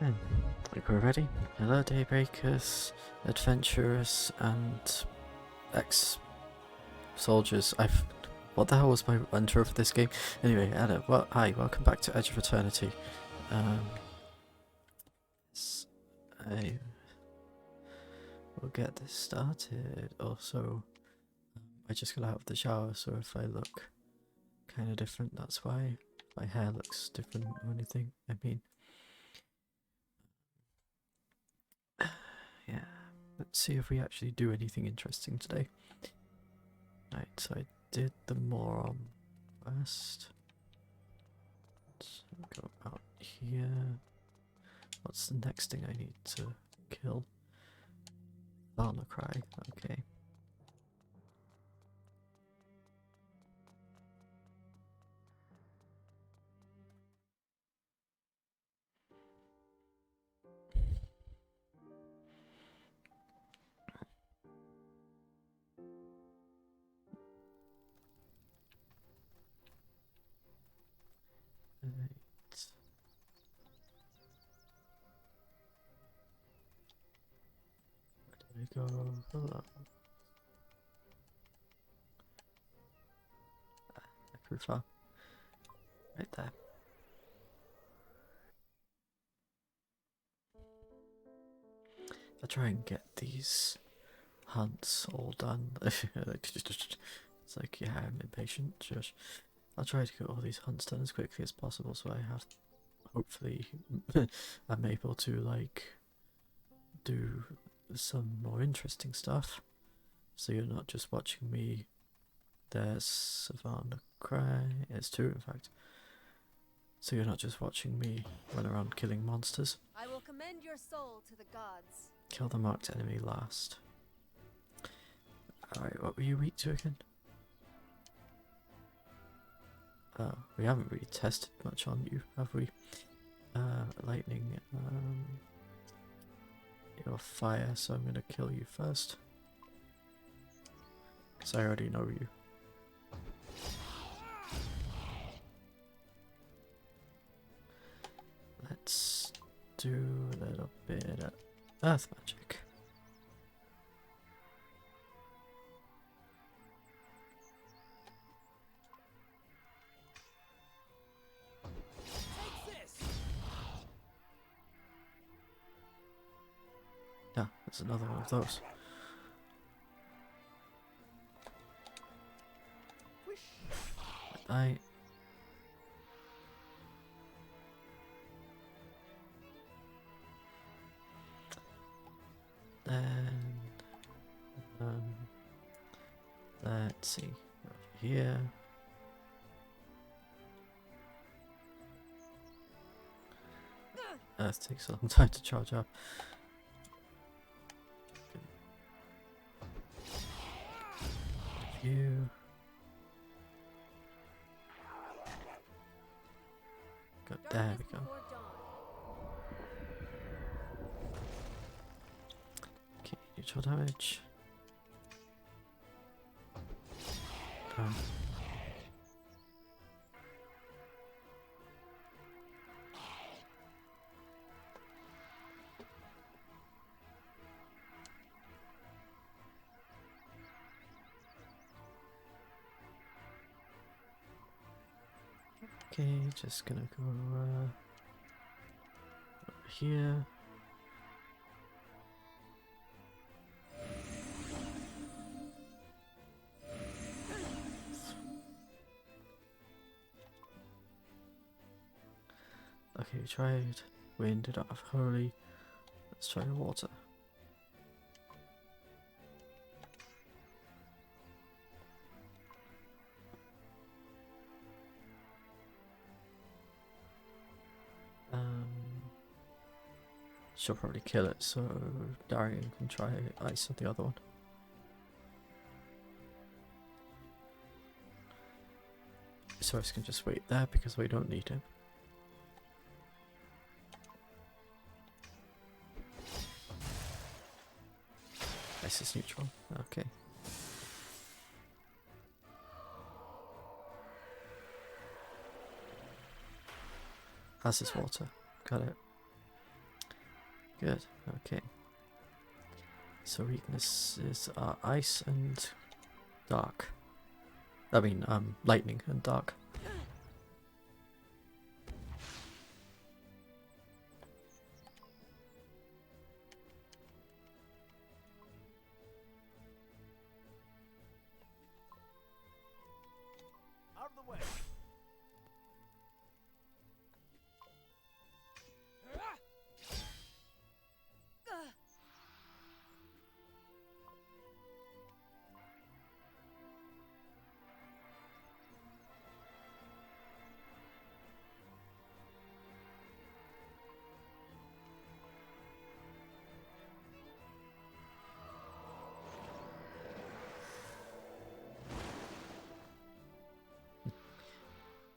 I think we're ready. Hello, Daybreakers, adventurers, and ex-soldiers. What the hell was my intro for this game? Anyway, Anna, hi, welcome back to Edge of Eternity. I will get this started. Also, I just got out of the shower, so if I look kind of different, that's why. My hair looks different or anything. I mean, yeah. Let's see if we actually do anything interesting today. Right, so I did the moron first. Let's go out here. What's the next thing I need to kill? Varnacry, okay. Right. Where did we go? Hello. Pretty far. Right there. I'll try and get these hunts all done. It's like, yeah, I'm impatient. Shush. I'll try to get all these hunts done as quickly as possible so I have, hopefully, I'm able to, like, do some more interesting stuff. So you're not just watching me. There's Savannah Cry. There's two, in fact. So you're not just watching me run around killing monsters. I will commend your soul to the gods. Kill the marked enemy last. Alright, what were you weak to again? Oh, we haven't really tested much on you, have we? Lightning, you're fire, so I'm gonna kill you first. Because I already know you. Let's do a little bit of earth magic. Yeah, there's another one of those. I then let's see over here. Earth takes a long time to charge up. You go there. We go. Okay, neutral damage. Done. Okay, just gonna go over here. Okay, we tried wind, did not have holy. Let's try water. She'll probably kill it, so Darian can try ice on the other one. Source can just wait there because we don't need him. Ice is neutral. Okay. Has his water. Got it. Good. Okay. So weaknesses are ice and dark. I mean, lightning and dark. Out of the way.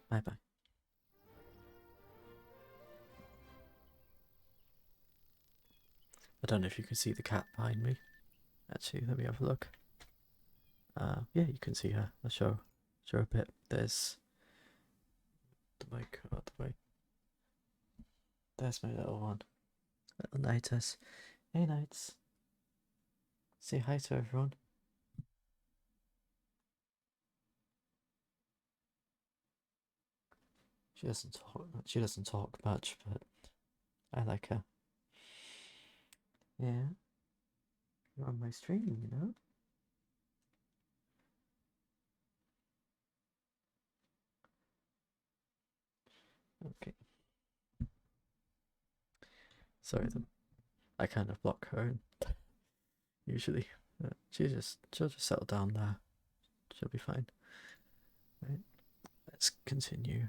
Bye bye. I don't know if you can see the cat behind me. Actually, let me have a look. Yeah, you can see her. I'll show a bit. There's the mic out the way. There's my little one. Little Nightus. Hey Nights. Say hi to everyone. She doesn't talk much, but I like her. Yeah. You're on my stream, you know? Okay. Sorry, I kind of block her in, usually. She'll just settle down there. She'll be fine. Right. Let's continue.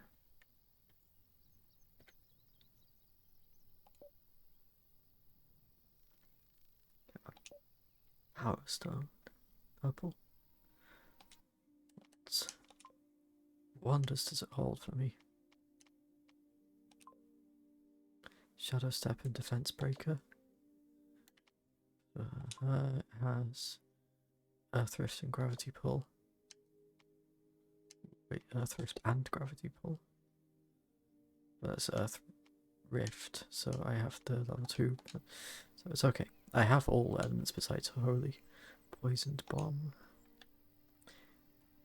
Power Stone. Purple. What wonders does it hold for me? Shadow Step and Defense Breaker. It has Earth Rift and Gravity Pull. Wait, Earth Rift and Gravity Pull? That's Earth Rift, so I have the level 2. So it's okay. I have all elements besides Holy. Poisoned Bomb.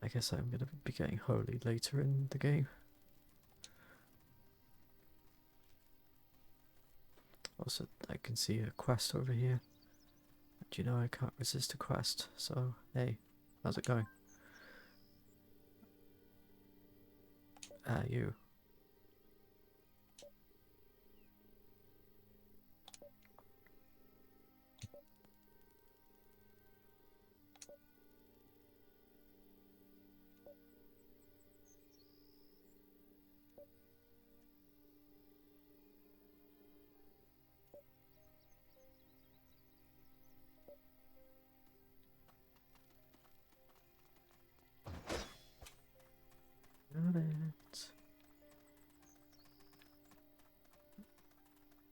I guess I'm going to be getting Holy later in the game. Also, I can see a quest over here. Do you know I can't resist a quest, so hey, how's it going? You. Got it.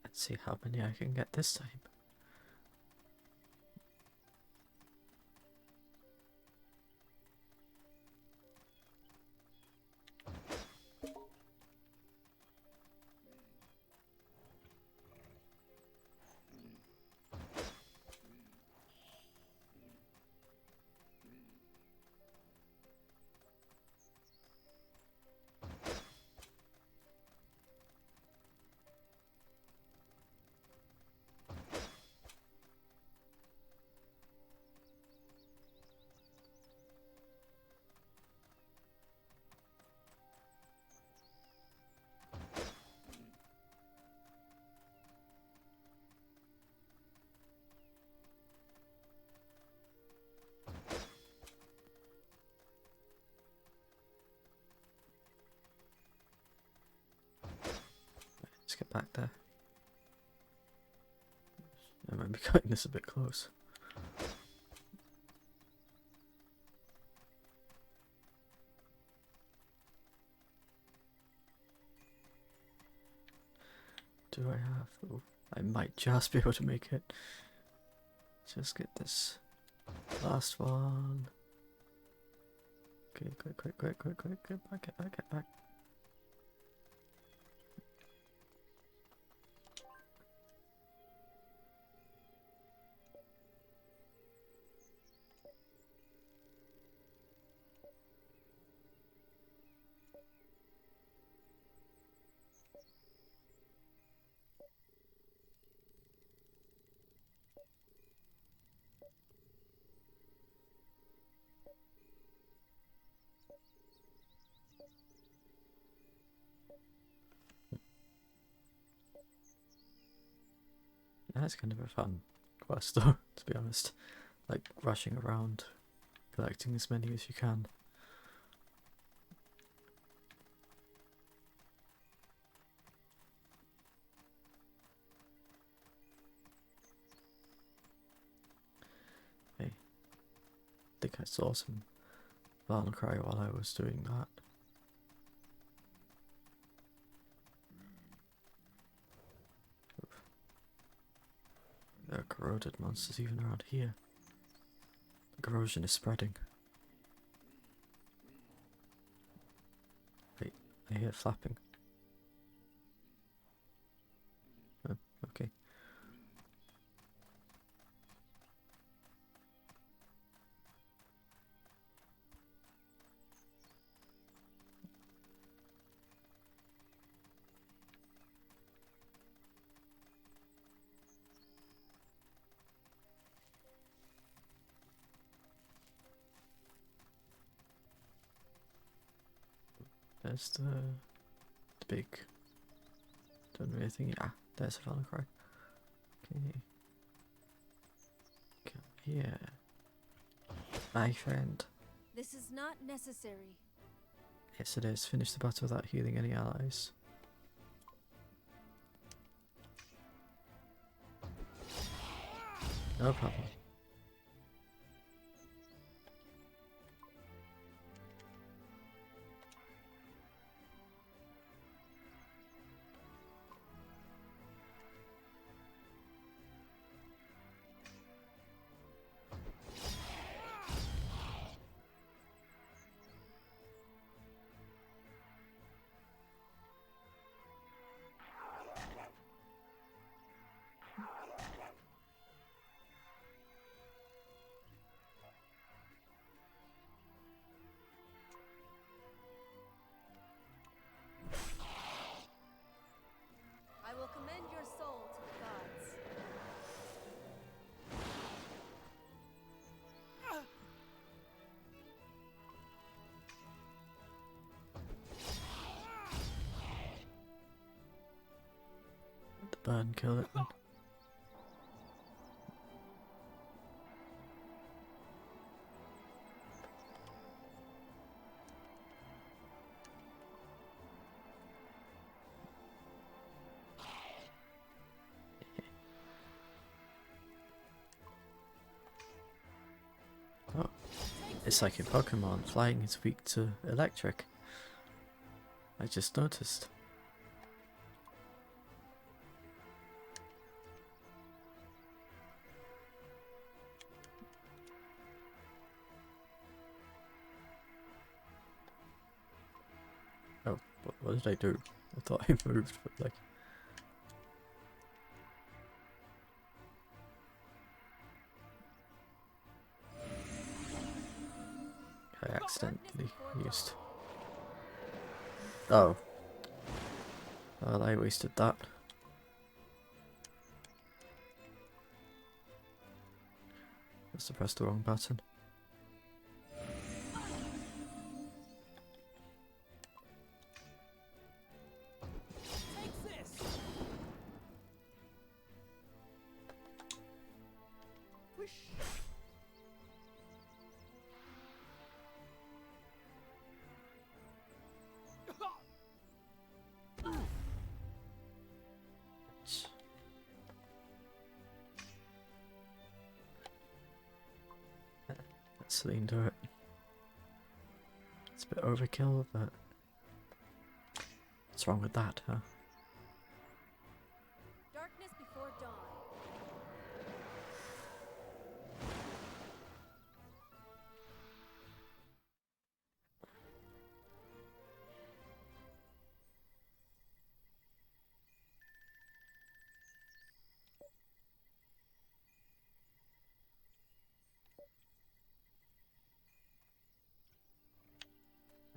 Let's see how many I can get this time. Let's get back there. I might be cutting this a bit close. Do I have? Oh, I might just be able to make it. Just get this last one. Okay, quick, get back. That's kind of a fun quest though, to be honest. Like rushing around, collecting as many as you can. Hey, I think I saw some Valkyrie while I was doing that. There are corroded monsters even around here. The corrosion is spreading. Wait, I hear flapping. Oh, okay. There's the big. Don't really think. Ah, there's a Valkyrie. Okay. Come here, my friend. This is not necessary. Yes, it is. Finish the battle without healing any allies. No problem. I will commend your soul to the gods. The burn kill it then. Oh, it's like in Pokemon, flying is weak to electric. I just noticed. Oh, what did I do? I thought I moved, but like... I accidentally used... Oh. Well, I wasted that. Must have pressed the wrong button. Let's lean to it. It's a bit overkill, but what's wrong with that, huh? Darkness before dawn.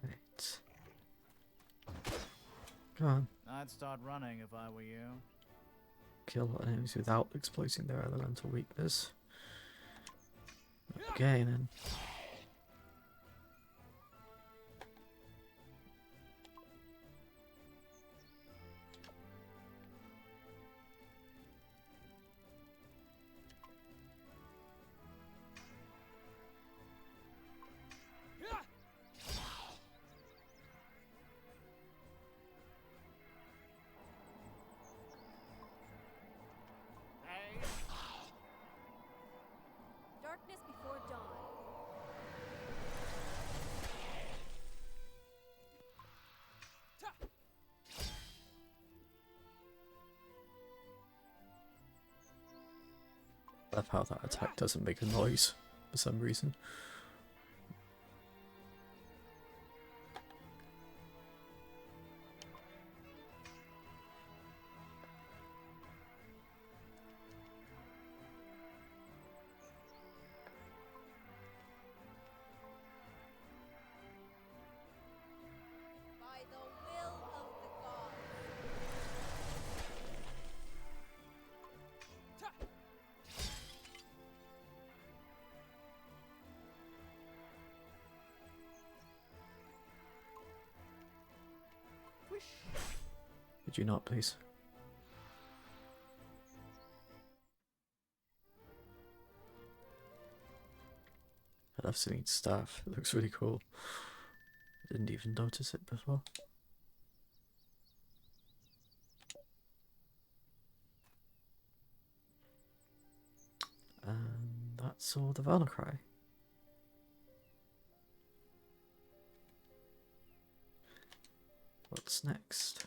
Right. Come on. I'd start running if I were you. Kill enemies without exploiting their elemental weakness. Okay then. love how that attack doesn't make a noise for some reason. By the will of the gods. Could you not, please? I love seeing staff. It looks really cool. I didn't even notice it before. And that's all the Valkyrie. What's next?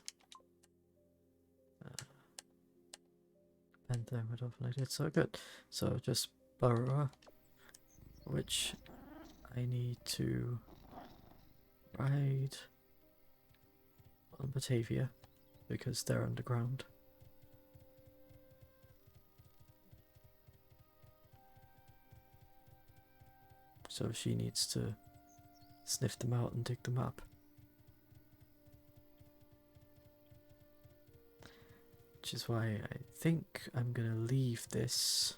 And then went off and I did so good. So just Burrow, which I need to ride on Batavia because they're underground. So she needs to sniff them out and dig them up. Which is why I think I'm gonna leave this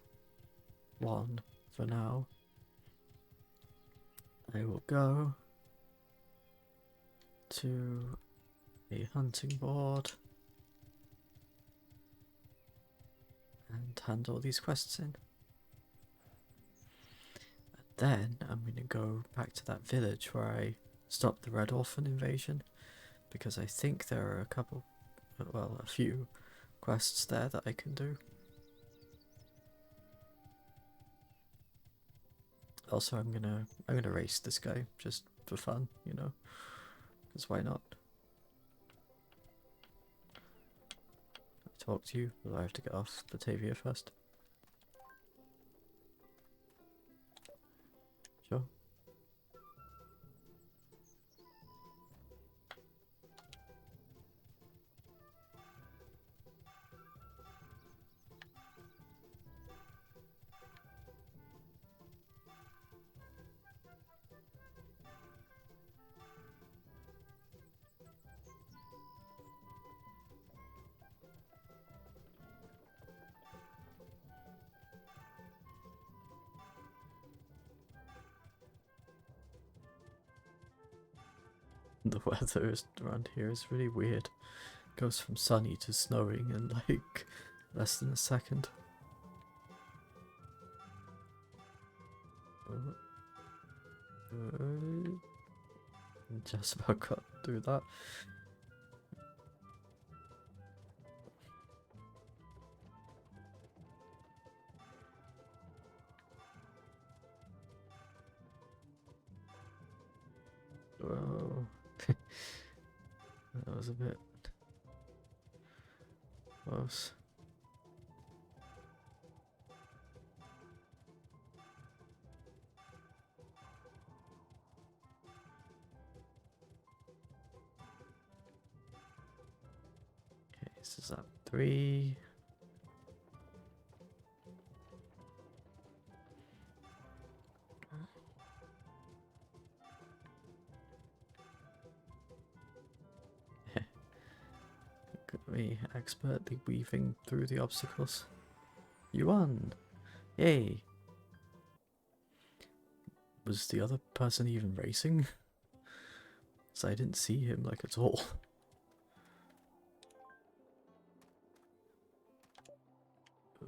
one for now. I will go to a hunting board and hand all these quests in. And then I'm gonna go back to that village where I stopped the Red Orphan invasion, because I think there are a few quests there that I can do. Also, I'm gonna race this guy just for fun, you know, because why not? Talk to you, but I have to get off Batavia first. Sure. The weather around here is really weird. Goes from sunny to snowing in like less than a second. Just about got through that. Whoa. That was a bit close. Okay, this is up 3. Look at me expertly weaving through the obstacles. You won! Yay! Was the other person even racing? So I didn't see him like at all.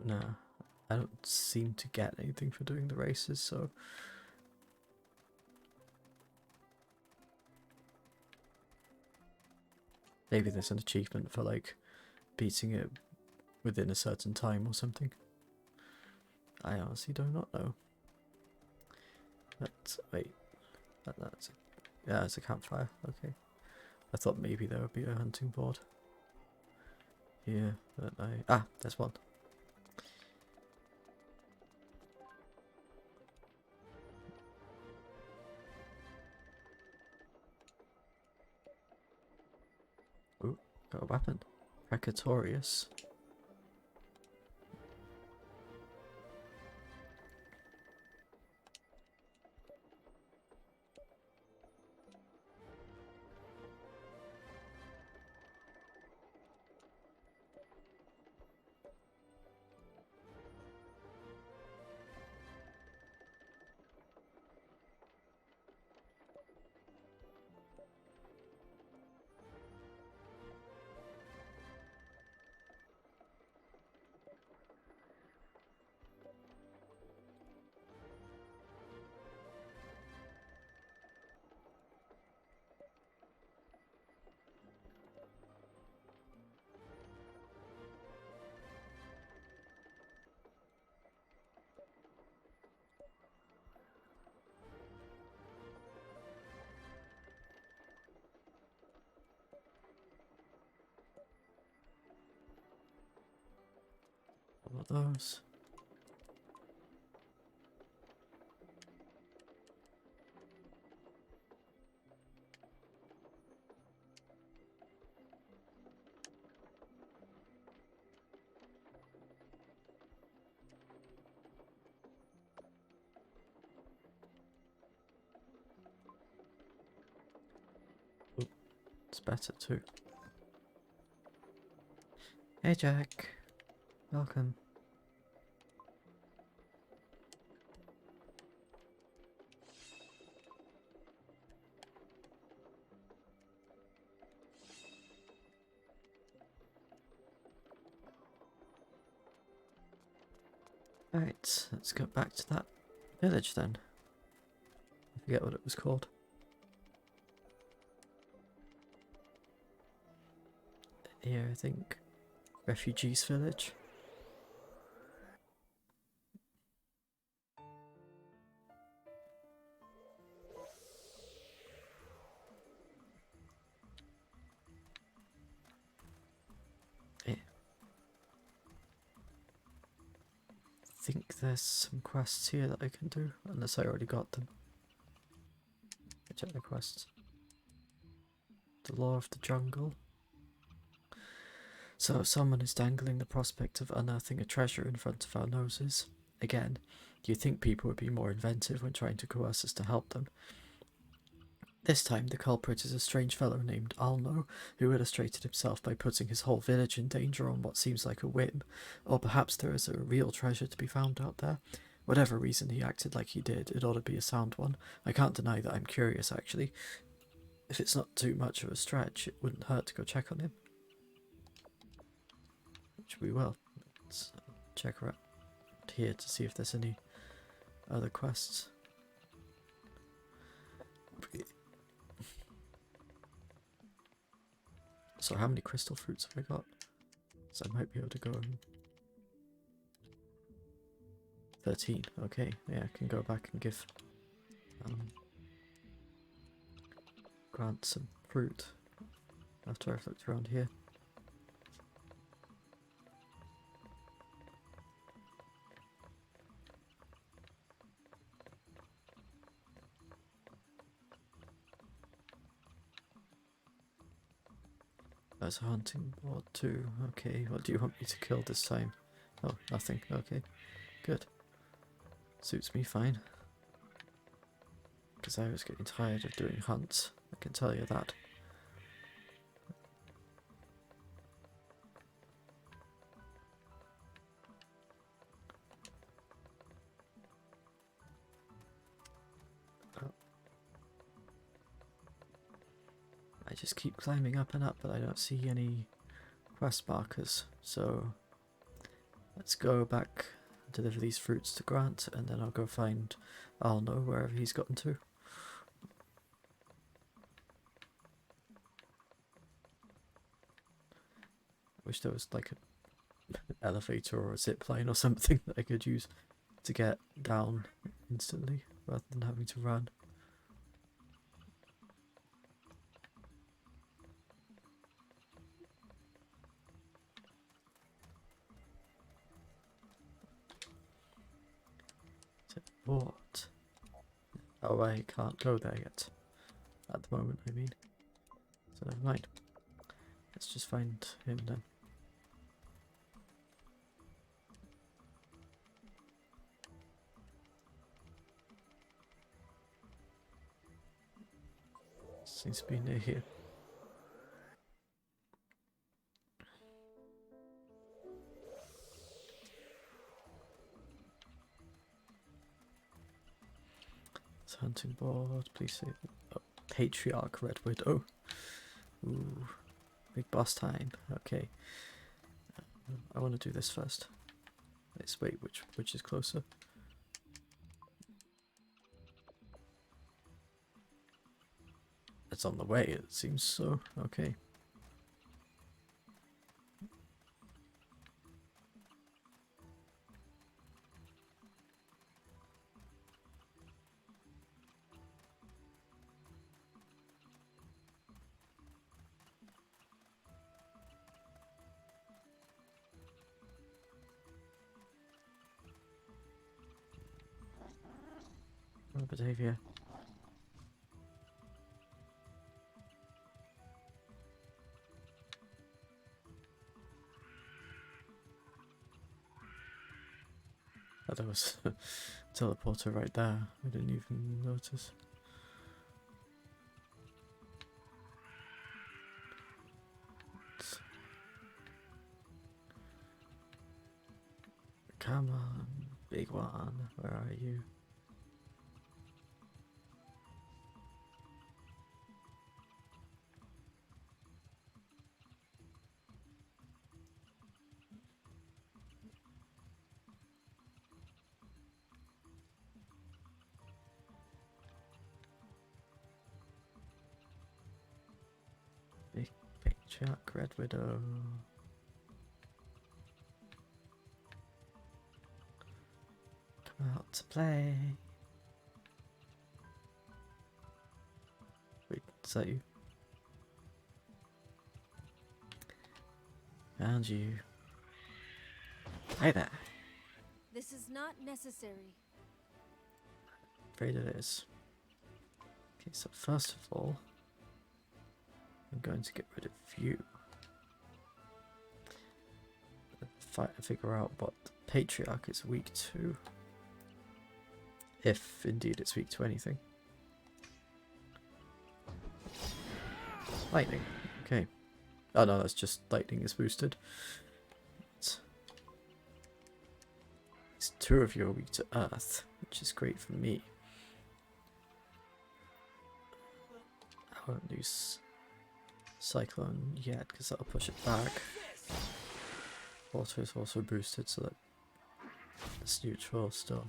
Nah, I don't seem to get anything for doing the races, so maybe there's an achievement for like beating it within a certain time or something. I honestly do not know. But wait, it's a campfire. Okay, I thought maybe there would be a hunting board here, but there's one. Got a weapon. Precatorius. All of those. Ooh, it's better too. Hey Jack, welcome. Alright, let's go back to that village then. I forget what it was called. Here, I think. Refugees Village. Yeah. I think there's some quests here that I can do, unless I already got them. Check the quests. The Law of the Jungle. So if someone is dangling the prospect of unearthing a treasure in front of our noses, again, you'd think people would be more inventive when trying to coerce us to help them. This time the culprit is a strange fellow named Alno, who illustrated himself by putting his whole village in danger on what seems like a whim, or perhaps there is a real treasure to be found out there. Whatever reason he acted like he did, it ought to be a sound one. I can't deny that I'm curious, actually. If it's not too much of a stretch, it wouldn't hurt to go check on him. Which we will. Let's check around here to see if there's any other quests. So how many crystal fruits have I got? So I might be able to go 13. Okay, yeah, I can go back and give Grant some fruit after I've looked around here. That's a hunting board too. Okay, what do you want me to kill this time? Oh, nothing. Okay, good. Suits me fine. Because I was getting tired of doing hunts, I can tell you that. I just keep climbing up and up, but I don't see any quest markers, so let's go back and deliver these fruits to Grant, and then I'll go find Alno wherever he's gotten to. I wish there was like an elevator or a zip line or something that I could use to get down instantly rather than having to run. What? Oh, I can't go there yet. At the moment, I mean. So never mind. Let's just find him then. Seems to be near here. It's hunting board. Please say Patriarch Red Widow. Ooh, big boss time. Okay, I want to do this first. Let's wait. Which is closer? It's on the way. It seems so. Okay. Oh, Batavia. Oh, there was a teleporter right there. I didn't even notice. Come on, big one. Where are you? Big Patriarch Red Widow. Come out to play. Wait, is that you? And you. Hi there. This is not necessary. Afraid it is. Okay, so first of all, I'm going to get rid of you. Figure out what Patriarch is weak to. If indeed it's weak to anything. Lightning. Okay. Oh no, that's just lightning is boosted. These two of you are weak to earth, which is great for me. I won't use Cyclone yet because that'll push it back. Water is also boosted so that it's neutral still.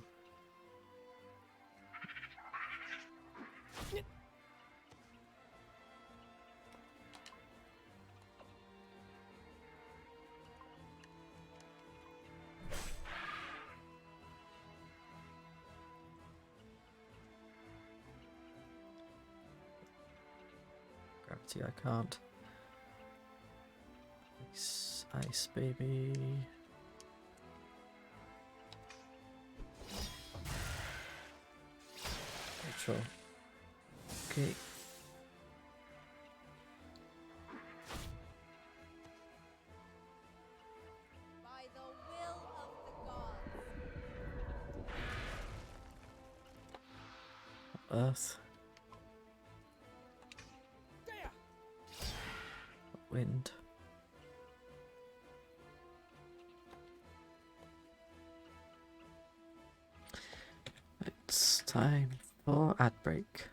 Gravity I can't. Ice baby. Neutral. Okay. By the will of the gods. Earth. Wind. It's time for ad break.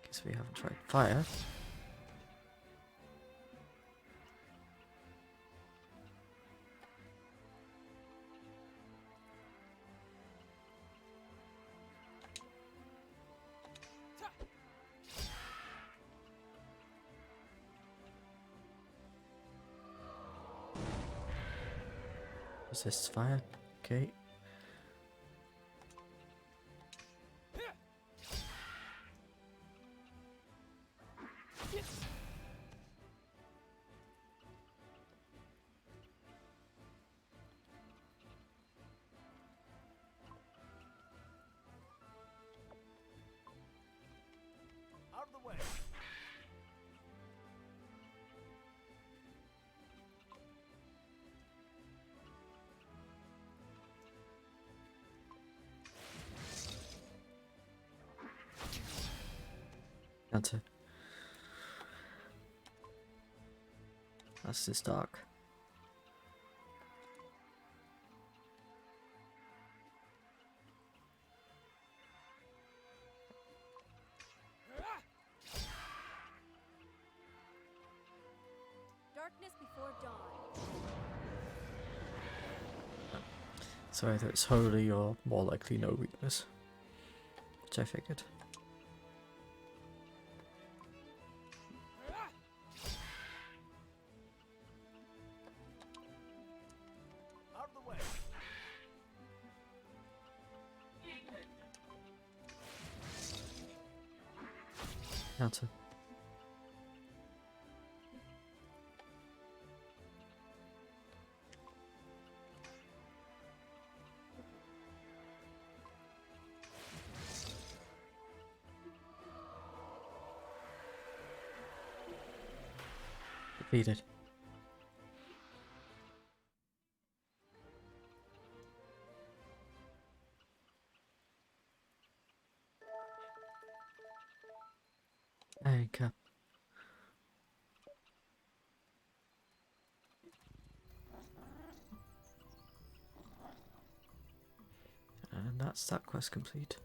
Guess we haven't tried fire. Resists fire. Okay. Out of the way. Answer. That's this dark. Darkness before dawn. So either it's holy or more likely no weakness. Which I figured. Out of the way. Answer. Defeated. Anchor. And that's that quest complete.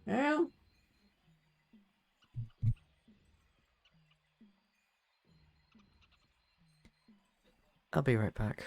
Well. I'll be right back.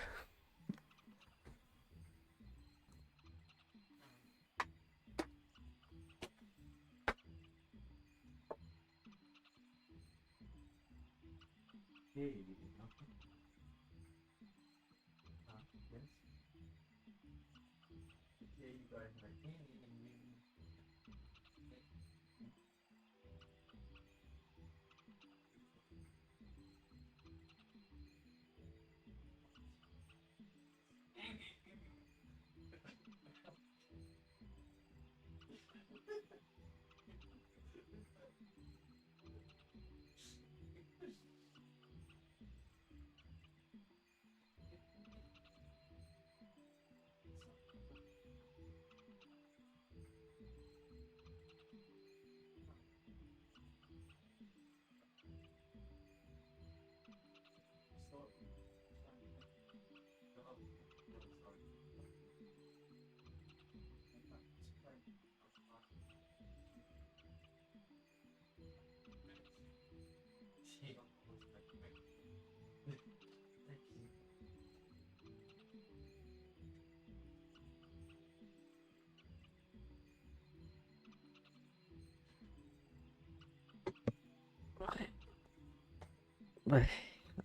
Right.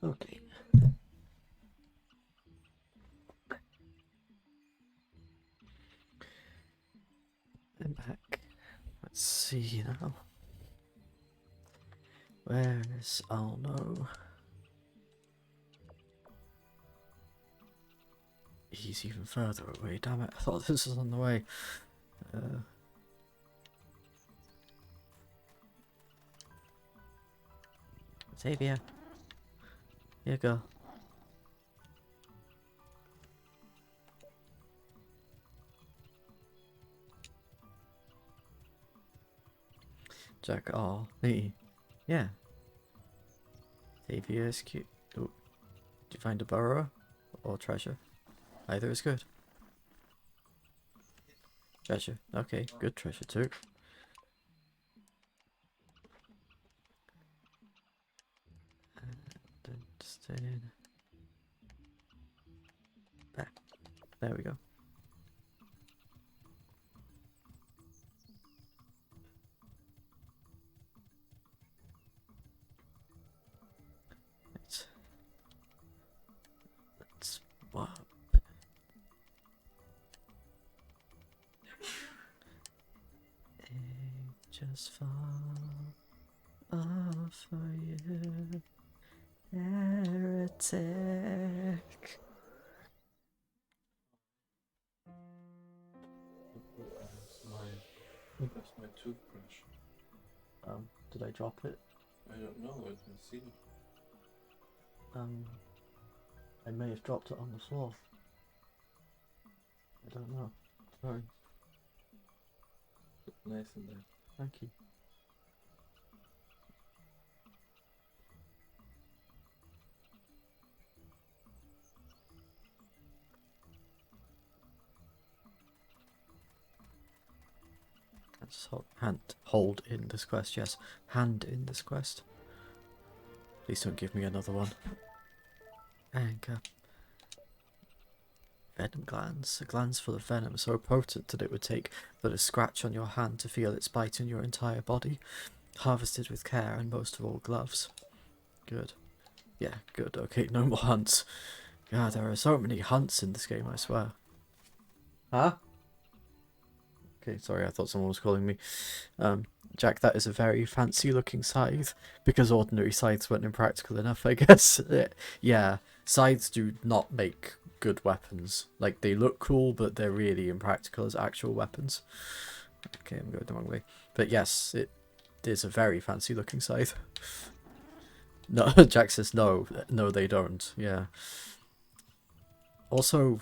Okay. I'm back. Let's see now. Where is... Oh no. He's even further away, damn it. I thought this was on the way. Xavier. Here you go. Jack, oh, hey. Yeah. Xavier is cute. Oh. Did you find a burrow or treasure? Either is good. Treasure. Okay, good treasure too. And instead... Back. There we go. just fall off for you, heretic. That's my toothbrush. Did I drop it? I don't know, I can see. I may have dropped it on the floor. I don't know. Sorry. Nice in there. Thank you. Let's hold in this quest, yes. Hand in this quest. Please don't give me another one. Anchor. Venom glands. A glands full of venom so potent that it would take but a scratch on your hand to feel its bite in your entire body. Harvested with care and most of all gloves. Good. Yeah, good. Okay, no more hunts. God, there are so many hunts in this game, I swear. Huh? Okay, sorry, I thought someone was calling me. Jack, that is a very fancy looking scythe, because ordinary scythes weren't impractical enough, I guess. Yeah, scythes do not make good weapons. Like, they look cool, but they're really impractical as actual weapons. Okay, I'm going the wrong way. But yes, it is a very fancy looking scythe. No, Jack says no. No, they don't. Yeah. Also,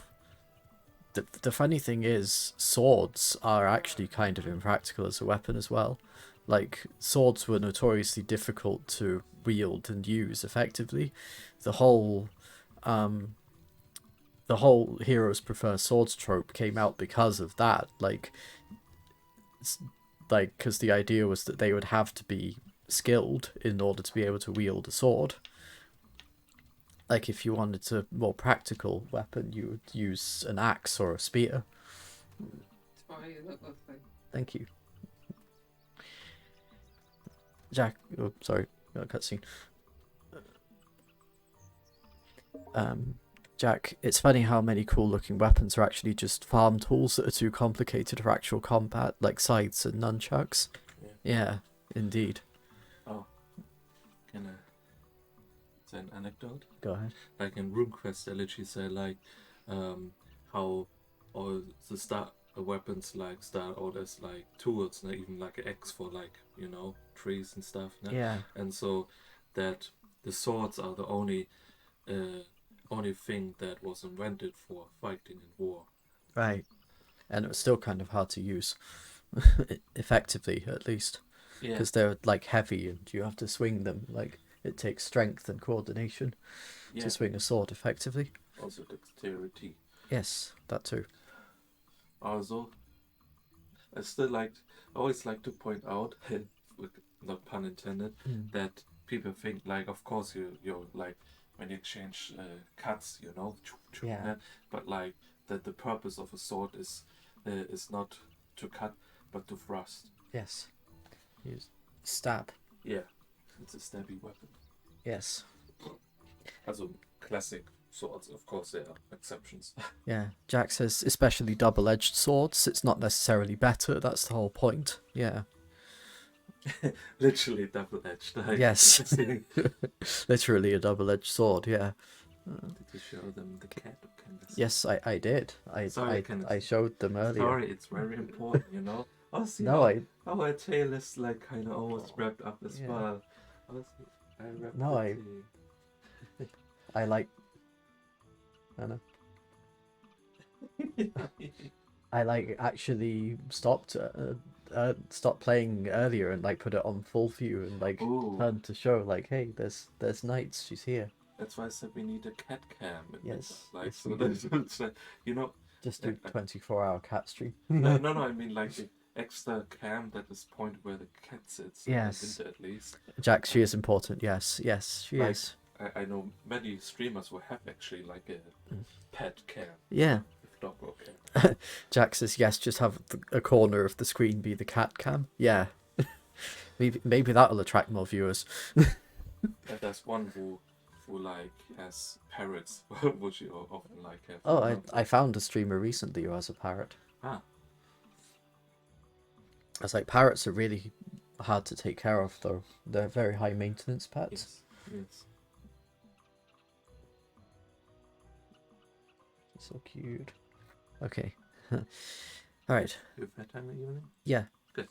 the funny thing is, swords are actually kind of impractical as a weapon as well. Like, swords were notoriously difficult to wield and use effectively. The whole heroes prefer swords trope came out because of that. Like, because the idea was that they would have to be skilled in order to be able to wield a sword. Like, if you wanted a more practical weapon, you would use an axe or a spear. Oh, you look lovely. Thank you. Jack, oh, sorry, got a cutscene. Jack, it's funny how many cool looking weapons are actually just farm tools that are too complicated for actual combat, like scythes and nunchucks. Yeah, indeed. Oh, can I say an anecdote? Go ahead. Like in RuneQuest, they literally say like how all the weapons like start out as like tools, and even like an axe for like, you know, trees and stuff. No? Yeah. And so that the swords are the only thing that was invented for fighting in war. Right. And it was still kind of hard to use. Effectively, at least. Yeah. Because they're like heavy and you have to swing them. Like, it takes strength and coordination to swing a sword effectively. Also dexterity. Yes, that too. Also, I always like to point out, with not pun intended, that people think like, of course you're like, when you exchange cuts, you know, Yeah. but like that the purpose of a sword is not to cut but to thrust. Yes. Use stab. Yeah, it's a stabby weapon. Yes. Also classic swords, of course there are exceptions. Yeah. Jack says especially double-edged swords. It's not necessarily better. That's the whole point. Yeah. Literally double-edged. Like, Yes. Did Literally a double-edged sword. Yeah. you show them the cat? Yes, I did. Sorry, Kenneth. I showed them earlier. Sorry, it's very important, you know. Oh, see No, how our tail is like kind of almost wrapped up as Yeah. well. Oh, see, I wrapped No, it I like. I know. I like actually stopped playing earlier and like put it on full view and like Ooh. turned to show like, hey, there's Knights, she's here. That's why I said we need a cat cam. Yes, Like, yes, so we that it's like, you know. Just do 24-hour cat stream. No, I mean like the extra cam that is pointed where the cat sits. Yes. At least. Jack, she is important. Yes, she Like, is. I know many streamers will have actually like a pet cam. Yeah. If dog or cat. Jack says yes. Just have a corner of the screen be the cat cam. Yeah. maybe that'll attract more viewers. There's one who like has parrots, which you often like have. Oh, I found a streamer recently who has a parrot. Ah. I was like, parrots are really hard to take care of, though. They're very high maintenance pets. Yes. Yes. So cute. Okay. Alright. You have that time in the evening? Yeah. Good.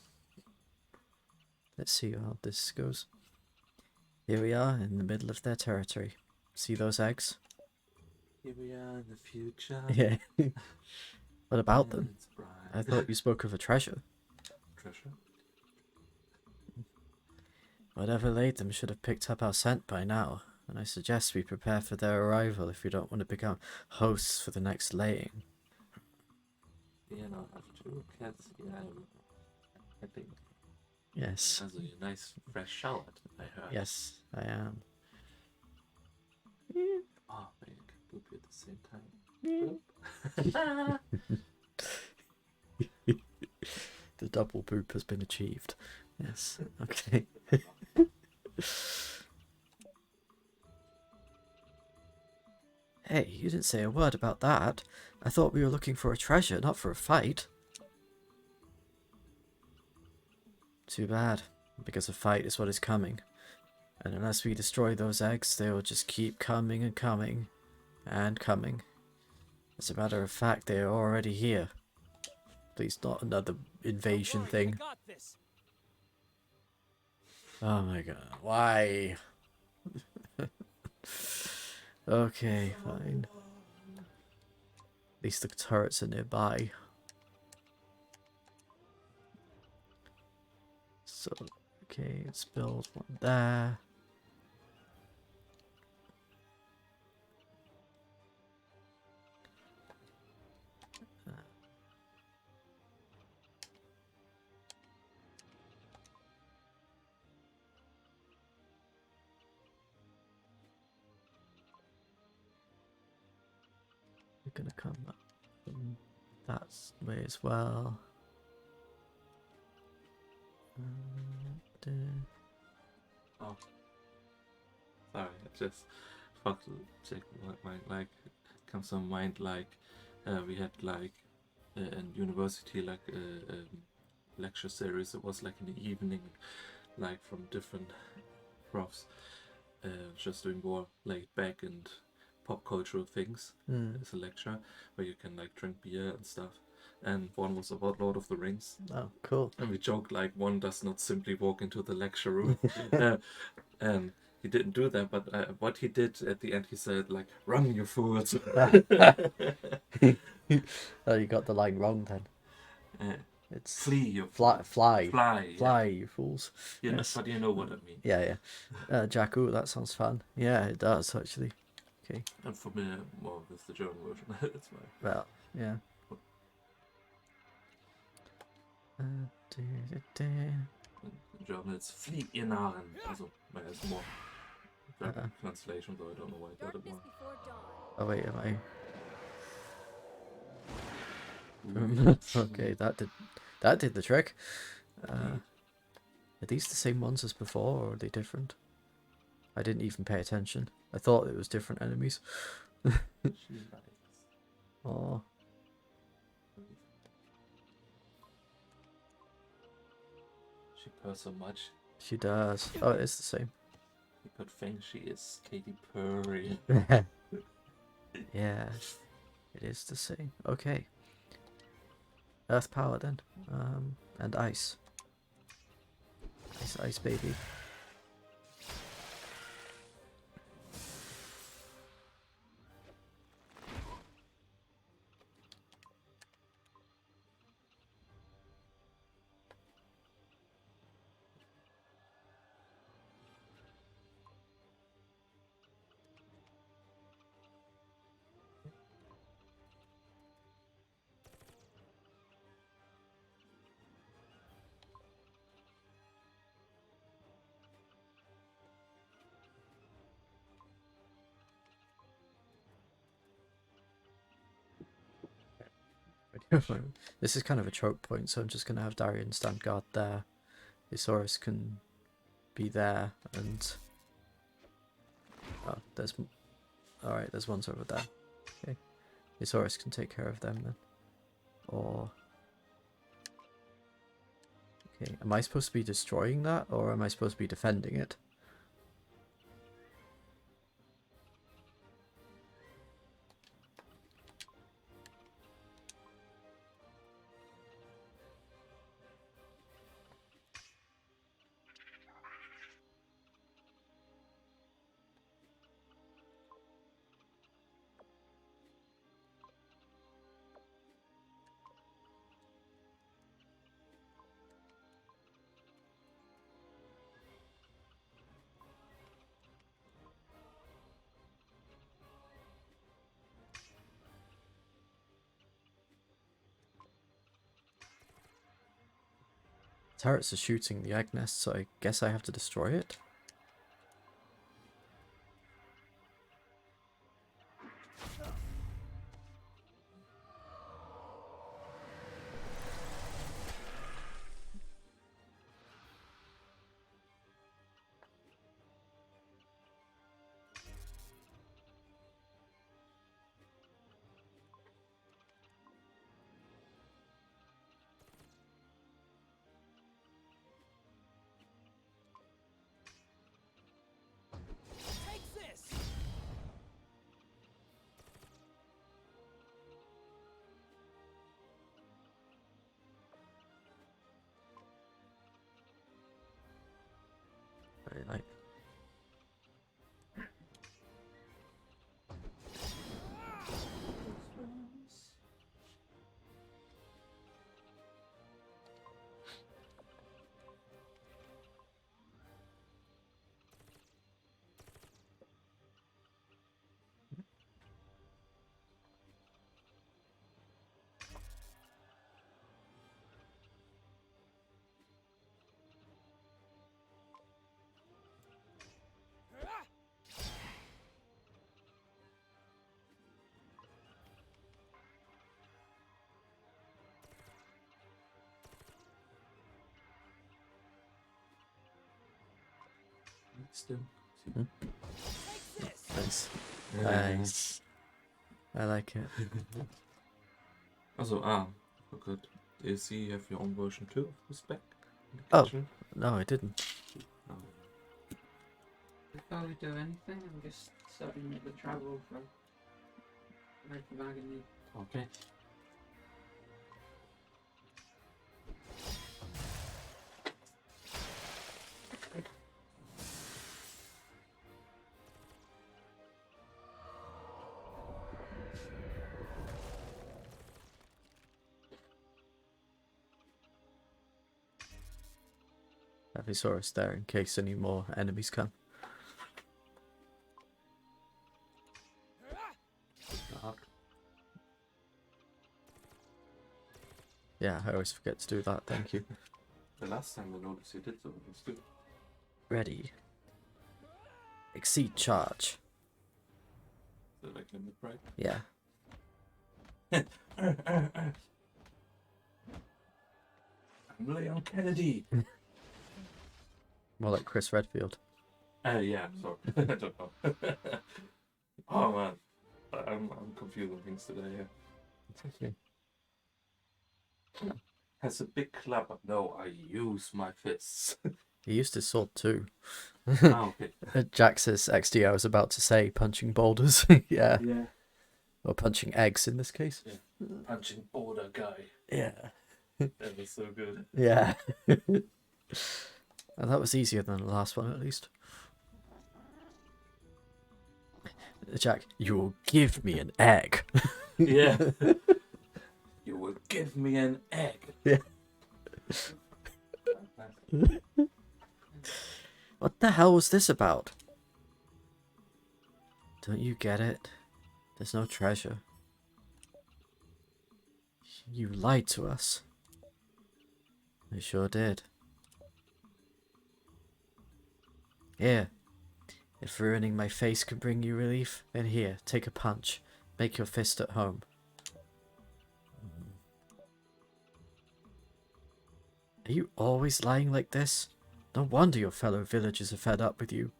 Let's see how this goes. Here we are in the middle of their territory. See those eggs? Here we are in the future. Yeah. What about them? and it's bright. I thought you spoke of a treasure. Treasure? Whatever laid them should have picked up our scent by now, and I suggest we prepare for their arrival if we don't want to become hosts for the next laying. Yeah, no, I have two cats. Yeah, I think Yes. that's a nice fresh shower, I heard. Yes, I am. Oh, maybe I can poop you at the same time. The double poop has been achieved. Yes. Okay. Hey, you didn't say a word about that. I thought we were looking for a treasure, not for a fight. Too bad, because a fight is what is coming. And unless we destroy those eggs, they will just keep coming and coming and coming. As a matter of fact, they are already here. Please, not another invasion thing. I got this. Oh my god, why? Okay, fine. At least the turrets are nearby. So, okay, let's build one there. We're gonna come up from that way as well. Oh. Sorry, I just fucked to check what my like comes to mind like we had like in university like a lecture series. It was like in the evening, like from different profs, just doing more laid back and pop cultural things. As a lecture where you can like drink beer and stuff. And one was about Lord of the Rings. Oh, cool. And we joked like one does not simply walk into the lecture room. And he didn't do that, but what he did at the end, he said like, "Run, you fools!" Oh, you got the line wrong then. Uh, It's Flee, you fly, fools. fly, Fly, fly, you fools. You know, Yes. but you know what I mean. Yeah, yeah. Jakku, that sounds fun. Yeah, it does actually. Okay. I'm familiar more with the German version. That's why. Well, yeah. In German, it's "Flieh, ihr Narren." Also, it's more German translation, though I don't know why I got it Darkness more. before dawn. Oh wait, am I? Okay, that did the trick. Are these the same ones as before, or are they different? I didn't even pay attention. I thought it was different enemies. She likes. Oh, She purrs so much. she does. Oh, it's the same. You could think she is Katy Perry. Yeah, it is the same. Okay. Earth power then. And ice. Ice, baby. This is kind of a choke point, so I'm just gonna have Darian stand guard there. Isaurus can be there, and oh, there's all right. There's ones over there. Okay, Isaurus can take care of them then, or Okay, am I supposed to be destroying that, or am I supposed to be defending it? Turrets are shooting the egg nest, so I guess I have to destroy it? Take this! Very nice. Still. Take this! Nice. Yeah. Nice. I like it. Also, forgot. Do you see you have your own version too of the spec? In the Oh. kitchen? No, I didn't. Oh. Before we do anything, I'm just starting the travel from Red Wagon. Okay. Avisaurus there in case any more enemies come. Yeah, I always forget to do that, thank you. The last time I noticed you did so, it was good. Ready. Exceed charge. So like limit break. Yeah. I'm Leon Kennedy. More like Chris Redfield. Yeah, sorry. I don't know. Oh man. I'm confusing things today, yeah. It's okay. Has a big club. No, I use my fists. He used his sword too. Okay. Jack says XD, I was about to say punching boulders. Yeah. Yeah. Or punching eggs in this case. Punching border guy. Yeah. That was so good. Yeah. And that was easier than the last one, at least. Jack, you will give me an egg. Yeah. You will give me an egg. Yeah. What the hell was this about? Don't you get it? There's no treasure. You lied to us. I sure did. Here. If ruining my face can bring you relief, then here, take a punch. Make your fist at home. Are you always lying like this? No wonder your fellow villagers are fed up with you.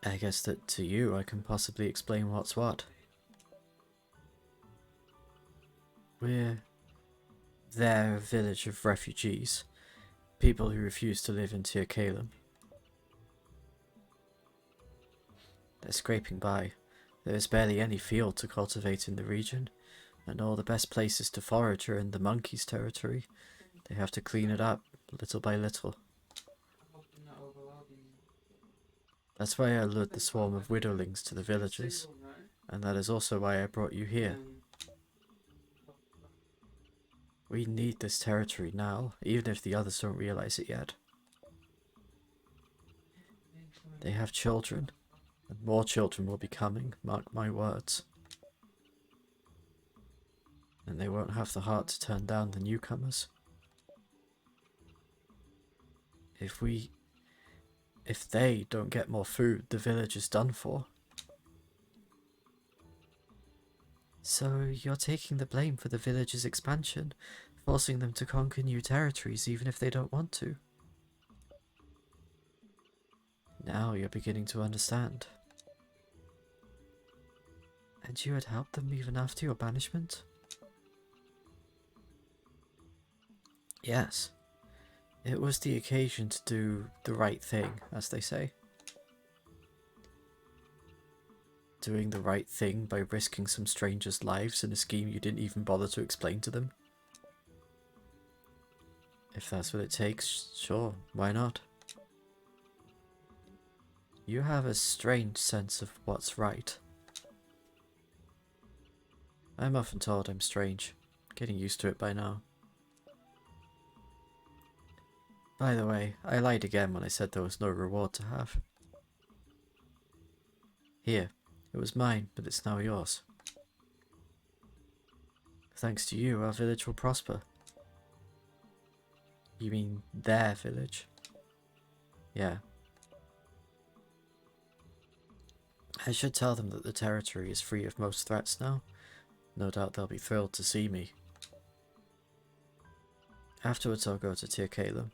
I guess that to you I can possibly explain what's what. We're They're a village of refugees. People who refuse to live in Tir Kalem. They're scraping by. There is barely any field to cultivate in the region, and all the best places to forage are in the monkeys' territory. They have to clean it up, little by little. Hoping not overloading. That's why I lured the swarm of widowlings to the villages, Single, right? and that is also why I brought you here. We need this territory now, even if the others don't realize it yet. They have children, and more children will be coming, mark my words. And they won't have the heart to turn down the newcomers. If they don't get more food, the village is done for. So you're taking the blame for the village's expansion, forcing them to conquer new territories even if they don't want to. Now you're beginning to understand. And you had helped them even after your banishment? Yes. It was the occasion to do the right thing, as they say. Doing the right thing by risking some strangers' lives in a scheme you didn't even bother to explain to them. If that's what it takes, sure, why not? You have a strange sense of what's right. I'm often told I'm strange. Getting used to it by now. By the way, I lied again when I said there was no reward to have. Here, it was mine, but it's now yours. Thanks to you, our village will prosper. You mean their village? Yeah. I should tell them that the territory is free of most threats now. No doubt they'll be thrilled to see me. Afterwards I'll go to Tir Kalem.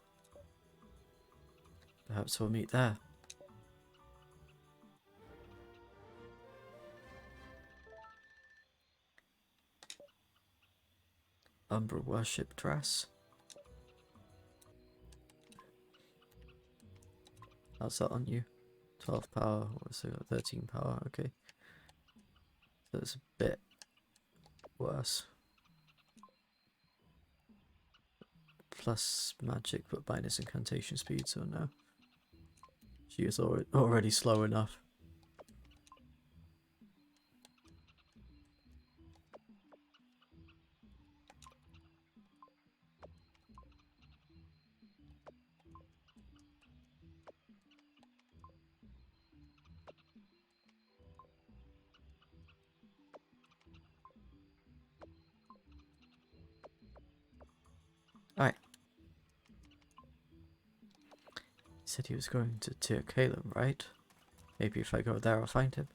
Perhaps we'll meet there. Umbra worship dress. How's that on you? 12 power, what was it? 13 power, okay. So it's a bit worse. Plus magic, but minus incantation speed, so no. She is already slow enough. Alright. He said he was going to Tir Kalem, right? Maybe if I go there I'll find him.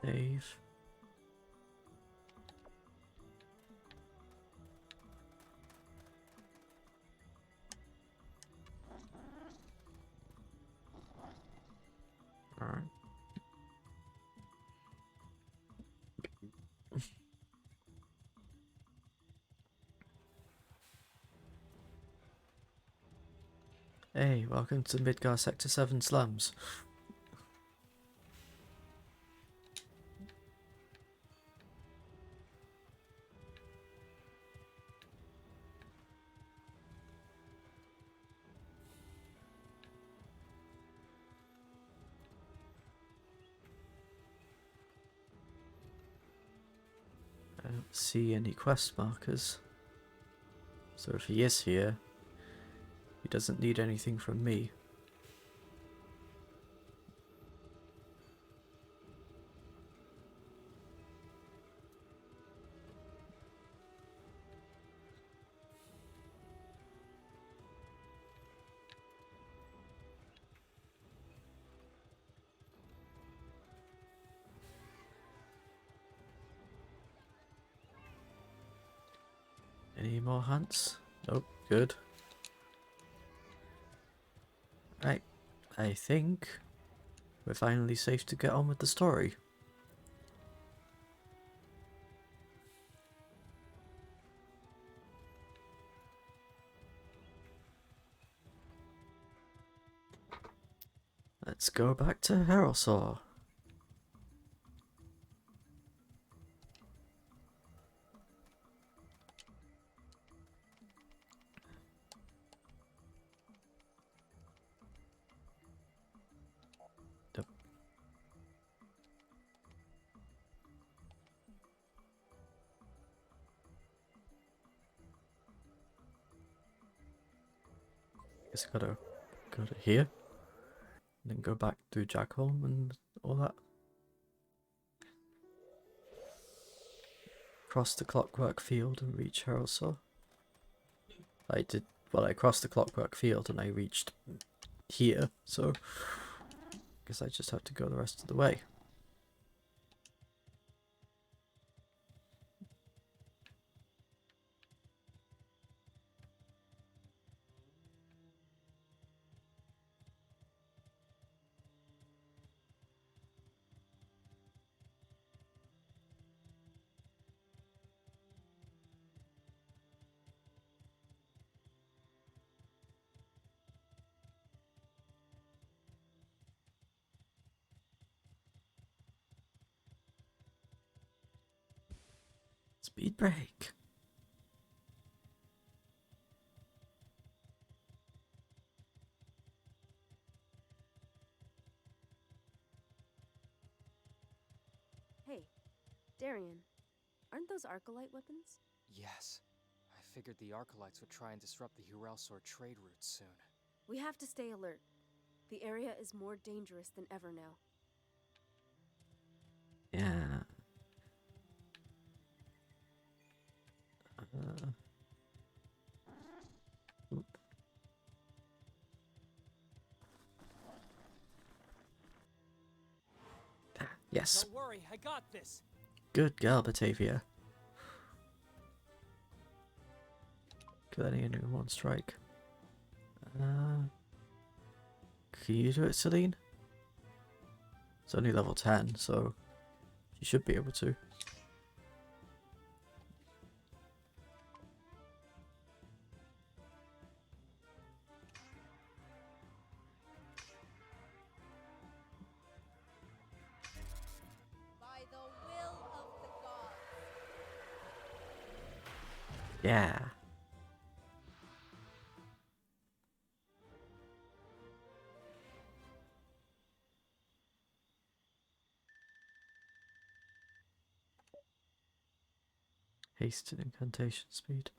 Save. Alright. Hey, welcome to Midgar Sector 7 slums. I don't see any quest markers. So if he is here, he doesn't need anything from me. Any more hunts? Nope, good. Right, I think we're finally safe to get on with the story. Let's go back to Harrowsaw. Yep. Guess I gotta go to here. And then go back through Jackholm and all that. Cross the Clockwork Field and reach Harrowsaw. I crossed the Clockwork Field and I reached here, so guess I just have to go the rest of the way. Speed break. Hey, Darian, aren't those Arcolite weapons? Yes. I figured the Arcolites would try and disrupt the Hurelsor trade routes soon. We have to stay alert. The area is more dangerous than ever now. Yeah. Oop. Yes. Don't worry, I got this. Good girl, Batavia. Getting a new one strike. Can you do it, Celine? It's only level 10, so you should be able to. By the will of the gods. Yeah. Haste and incantation speed.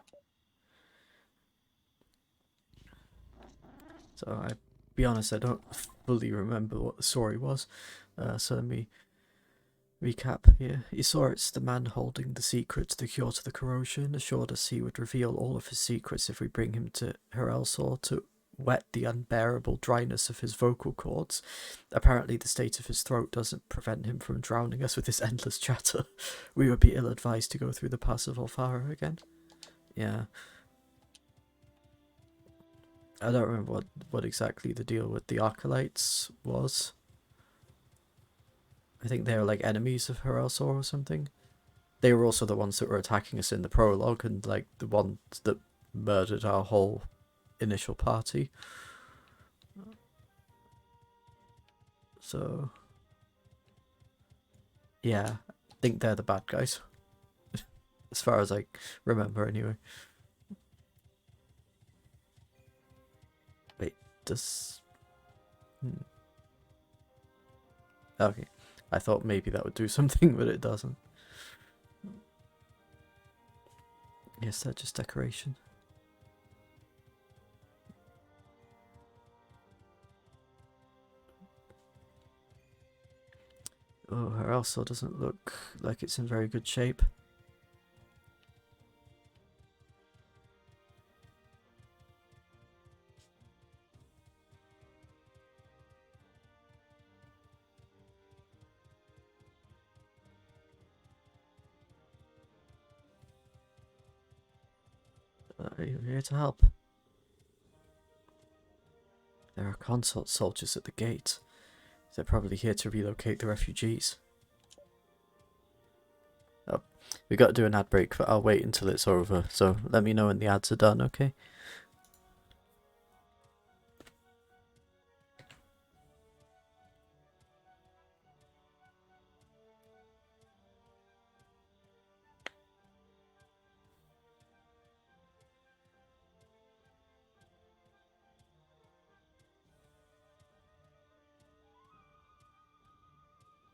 So I be honest, I don't fully remember what the story was. So let me recap here. Isor's the man holding the secret to the cure to the corrosion, assured us he would reveal all of his secrets if we bring him to Hurelsor to wet the unbearable dryness of his vocal cords. Apparently the state of his throat doesn't prevent him from drowning us with his endless chatter. We would be ill-advised to go through the pass of Ulfara again. Yeah. I don't remember what exactly the deal with the Arcolites was. I think they were like enemies of Hurelsor or something. They were also the ones that were attacking us in the prologue and like the ones that murdered our whole initial party. So yeah, I think they're the bad guys. As far as I remember anyway. Wait, does... Okay. I thought maybe that would do something, but it doesn't. Yes, that's just decoration. Oh, her also doesn't look like it's in very good shape. I'm here to help. There are consort soldiers at the gate. They're probably here to relocate the refugees. Oh, we got to do an ad break, but I'll wait until it's over. So let me know when the ads are done, okay?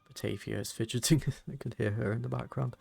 Batavia is fidgeting. I could hear her in the background.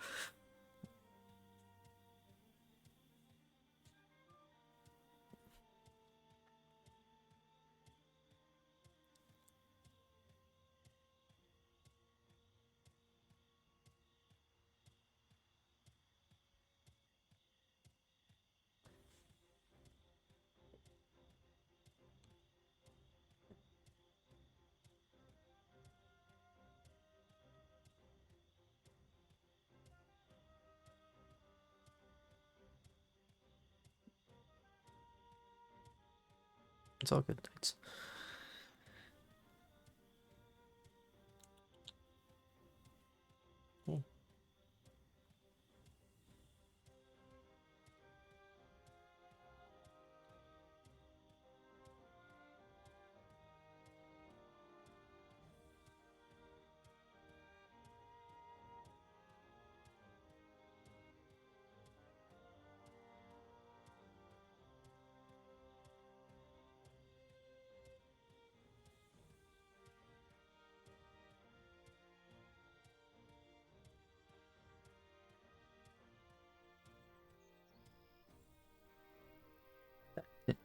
It's all good. It's...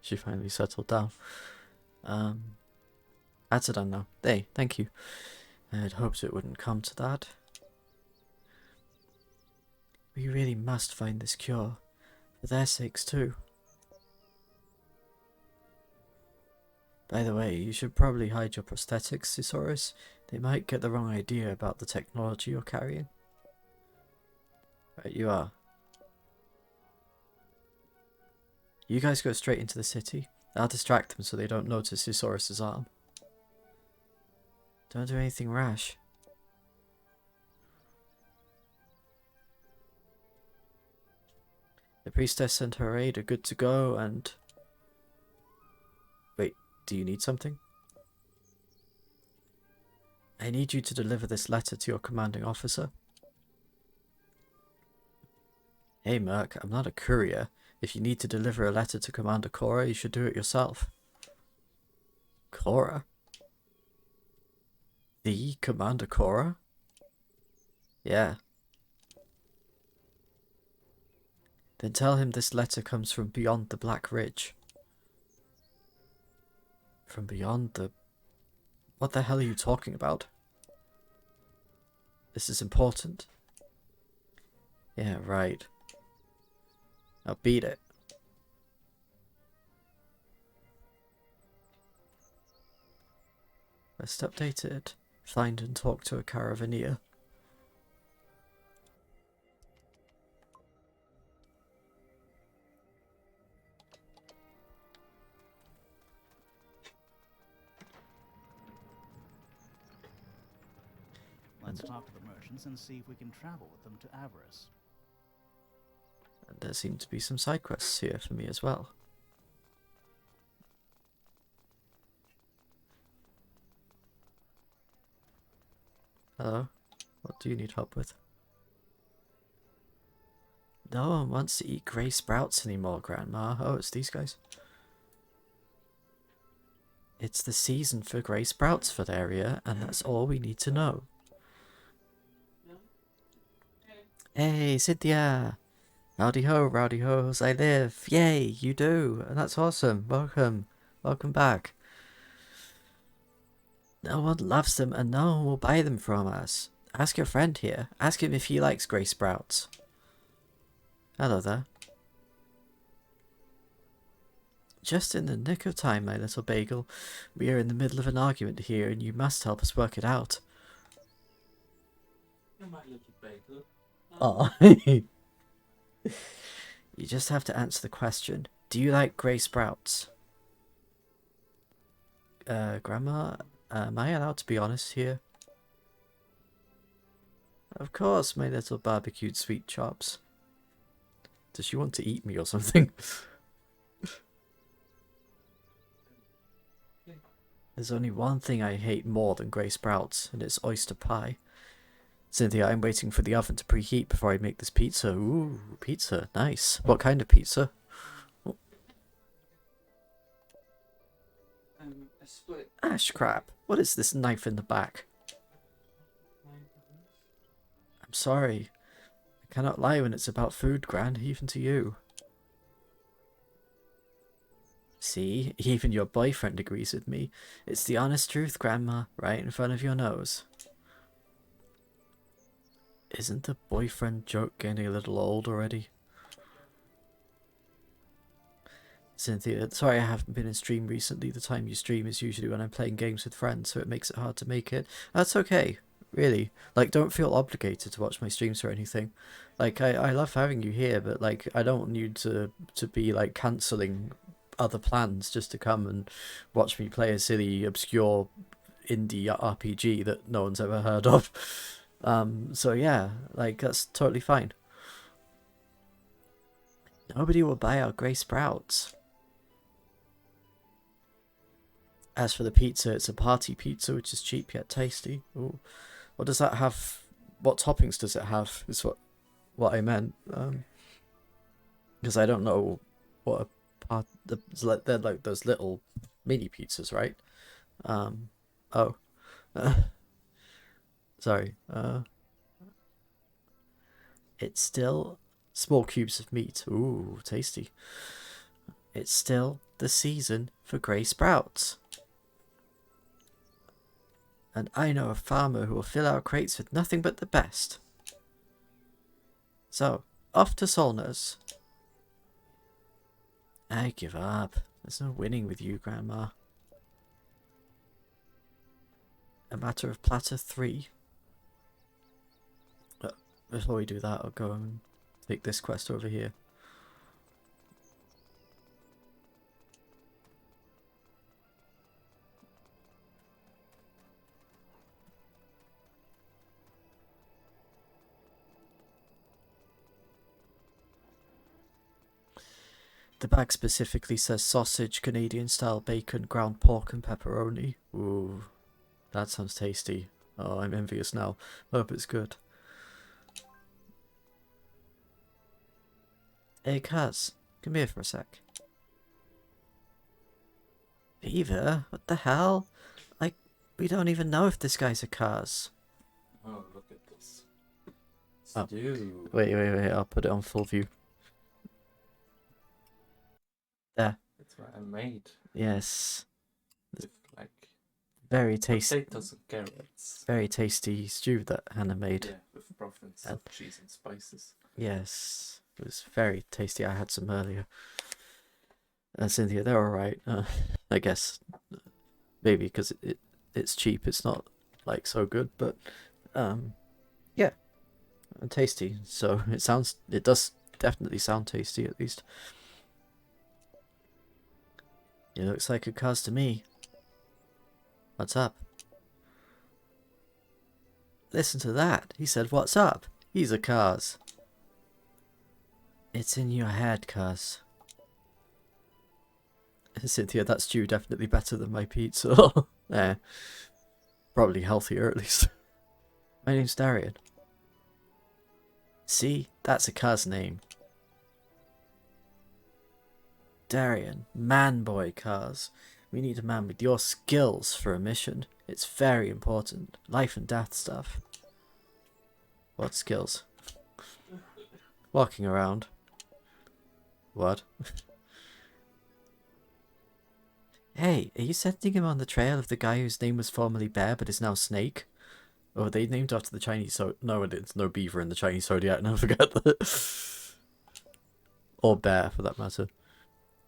She finally settled down. Ads are done now. Hey, thank you. I'd hoped it wouldn't come to that. We really must find this cure. For their sakes too. By the way, you should probably hide your prosthetics, Cisaurus. They might get the wrong idea about the technology you're carrying. Right, you are. You guys go straight into the city. I'll distract them so they don't notice Cisaurus' arm. Don't do anything rash. The priestess and her aide are good to go, and... Wait, do you need something? I need you to deliver this letter to your commanding officer. Hey Merc, I'm not a courier. If you need to deliver a letter to Commander Cora, you should do it yourself. Cora? The Commander Cora? Yeah. Then tell him this letter comes from beyond the Black Ridge. From beyond the... What the hell are you talking about? This is important. Yeah, right. Now beat it. Best updated. Find and talk to a Caravaneer. Let's talk to the merchants and see if we can travel with them to Avarice. And there seem to be some side quests here for me as well. Hello? What do you need help with? No one wants to eat grey sprouts anymore, Grandma. Oh, it's these guys. It's the season for grey sprouts for the area, and that's all we need to know. Hey, Cynthia! Rowdy hoes, I live! Yay, you do! And that's awesome. Welcome. Welcome back. No one loves them and no one will buy them from us. Ask your friend here. Ask him if he likes grey sprouts. Hello there. Just in the nick of time, my little bagel. We are in the middle of an argument here, and you must help us work it out. You're my little bagel. Oh. You just have to answer the question. Do you like grey sprouts? Grandma, am I allowed to be honest here? Of course, my little barbecued sweet chops. Does she want to eat me or something? There's only one thing I hate more than grey sprouts, and it's oyster pie. Cynthia, I'm waiting for the oven to preheat before I make this pizza. Ooh, pizza. Nice. What kind of pizza? A split. Ash crap. What is this knife in the back? I'm sorry. I cannot lie when it's about food, Gran, even to you. See, even your boyfriend agrees with me. It's the honest truth, Grandma, right in front of your nose. Isn't the boyfriend joke getting a little old already? Cynthia, sorry I haven't been in stream recently. The time you stream is usually when I'm playing games with friends, so it makes it hard to make it. That's okay, really. Like, don't feel obligated to watch my streams or anything. Like, I love having you here, but, like, I don't want you to be, like, cancelling other plans just to come and watch me play a silly, obscure indie RPG that no one's ever heard of. So yeah, like, that's totally fine. Nobody will buy our grey sprouts. As for the pizza, it's a party pizza, which is cheap yet tasty. Ooh. What does that have? What toppings does it have? Is what I meant. Because I don't know what a part. They're like those little mini pizzas, right? Oh. Sorry. It's still small cubes of meat. Ooh, tasty. It's still the season for grey sprouts. And I know a farmer who will fill our crates with nothing but the best. So, off to Solness. I give up. There's no winning with you, Grandma. A matter of platter 3. Before we do that, I'll go and take this quest over here. The bag specifically says sausage, Canadian-style bacon, ground pork and pepperoni. Ooh, that sounds tasty. Oh, I'm envious now. Hope it's good. Hey, Kaz, come here for a sec. Beaver? What the hell? Like, we don't even know if this guy's a Kaz. Oh, look at this. Oh. Stew. Wait, I'll put it on full view. There. That's what I made. Yes. With, like, Very tasty. potatoes and carrots. Very tasty stew that Hannah made. Yeah, with broth and soft cheese and spices. Yes. It was very tasty. I had some earlier. Cynthia, they're alright. I guess. Maybe because it's cheap. It's not, like, so good. But, yeah. And tasty. So, it does definitely sound tasty, at least. It looks like a Kaz to me. What's up? Listen to that. He said, what's up? He's a Kaz. It's in your head, Kaz. Cynthia, that stew definitely better than my pizza. Eh. Probably healthier, at least. My name's Darian. See? That's a Kaz name. Darian, man boy Kaz. We need a man with your skills for a mission. It's very important. Life and death stuff. What skills? Walking around. What? Hey, are you sending him on the trail of the guy whose name was formerly Bear but is now Snake? Oh, they named after the Chinese, so no, it's no beaver in the Chinese zodiac. Never forget that. Or bear, for that matter.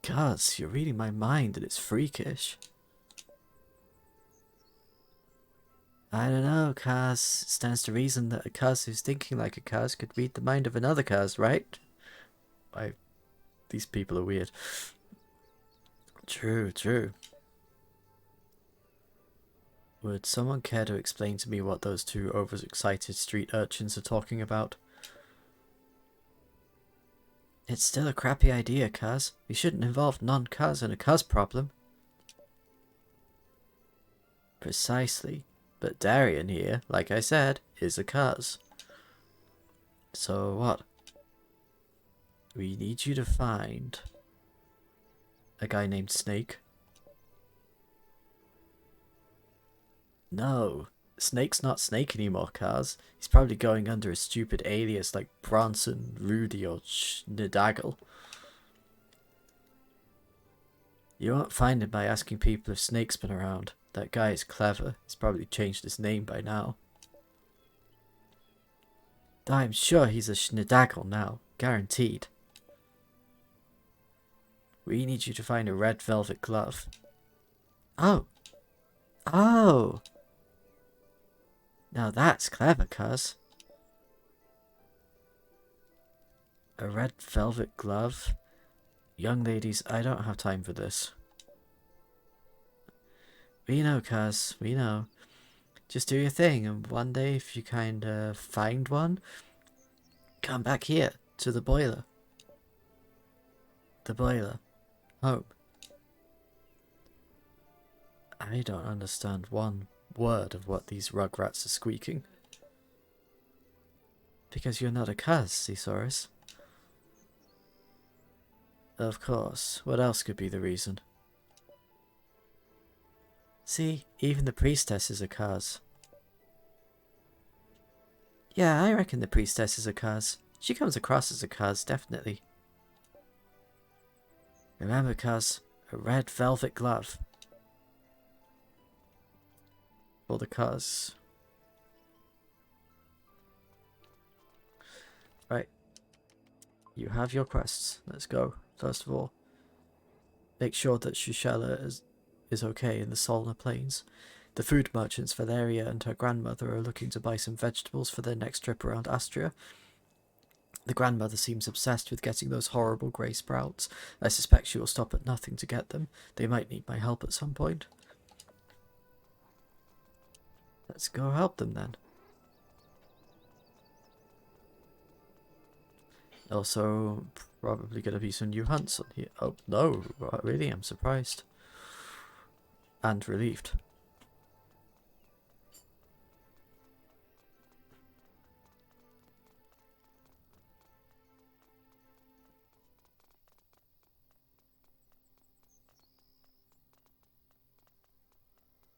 Cuz, you're reading my mind, and it's freakish. I don't know, Cuz. It stands to reason that a Cuz who's thinking like a Cuz could read the mind of another Cuz, right? These people are weird. True, true. Would someone care to explain to me what those two overexcited street urchins are talking about? It's still a crappy idea, Cuz. We shouldn't involve non-Cuz in a Cuz problem. Precisely. But Darian here, like I said, is a Cuz. So what? We need you to find a guy named Snake. No, Snake's not Snake anymore, Cuz. He's probably going under a stupid alias like Bronson, Rudy, or Schnidagel. You won't find him by asking people if Snake's been around. That guy is clever. He's probably changed his name by now. I'm sure he's a Schnidagel now. Guaranteed. We need you to find a red velvet glove. Oh. Oh. Now that's clever, Cuz. A red velvet glove? Young ladies, I don't have time for this. We know, Cuz. We know. Just do your thing, and one day if you kinda find one, come back here, to the boiler. The boiler. Home. I don't understand one word of what these rugrats are squeaking. Because you're not a Cuz, Thesaurus. Of course. What else could be the reason? See, even the priestess is a Cuz. Yeah, I reckon the priestess is a Cuz. She comes across as a Cuz, definitely. Remember, Cuz, a red velvet glove. For the Cuz. Right. You have your quests. Let's go. First of all, make sure that Shushela is okay in the Solna Plains. The food merchants Valeria and her grandmother are looking to buy some vegetables for their next trip around Astria. The grandmother seems obsessed with getting those horrible grey sprouts. I suspect she will stop at nothing to get them. They might need my help at some point. Let's go help them then. Also, probably going to be some new hunts on here. Oh, no, really, I'm surprised. And relieved.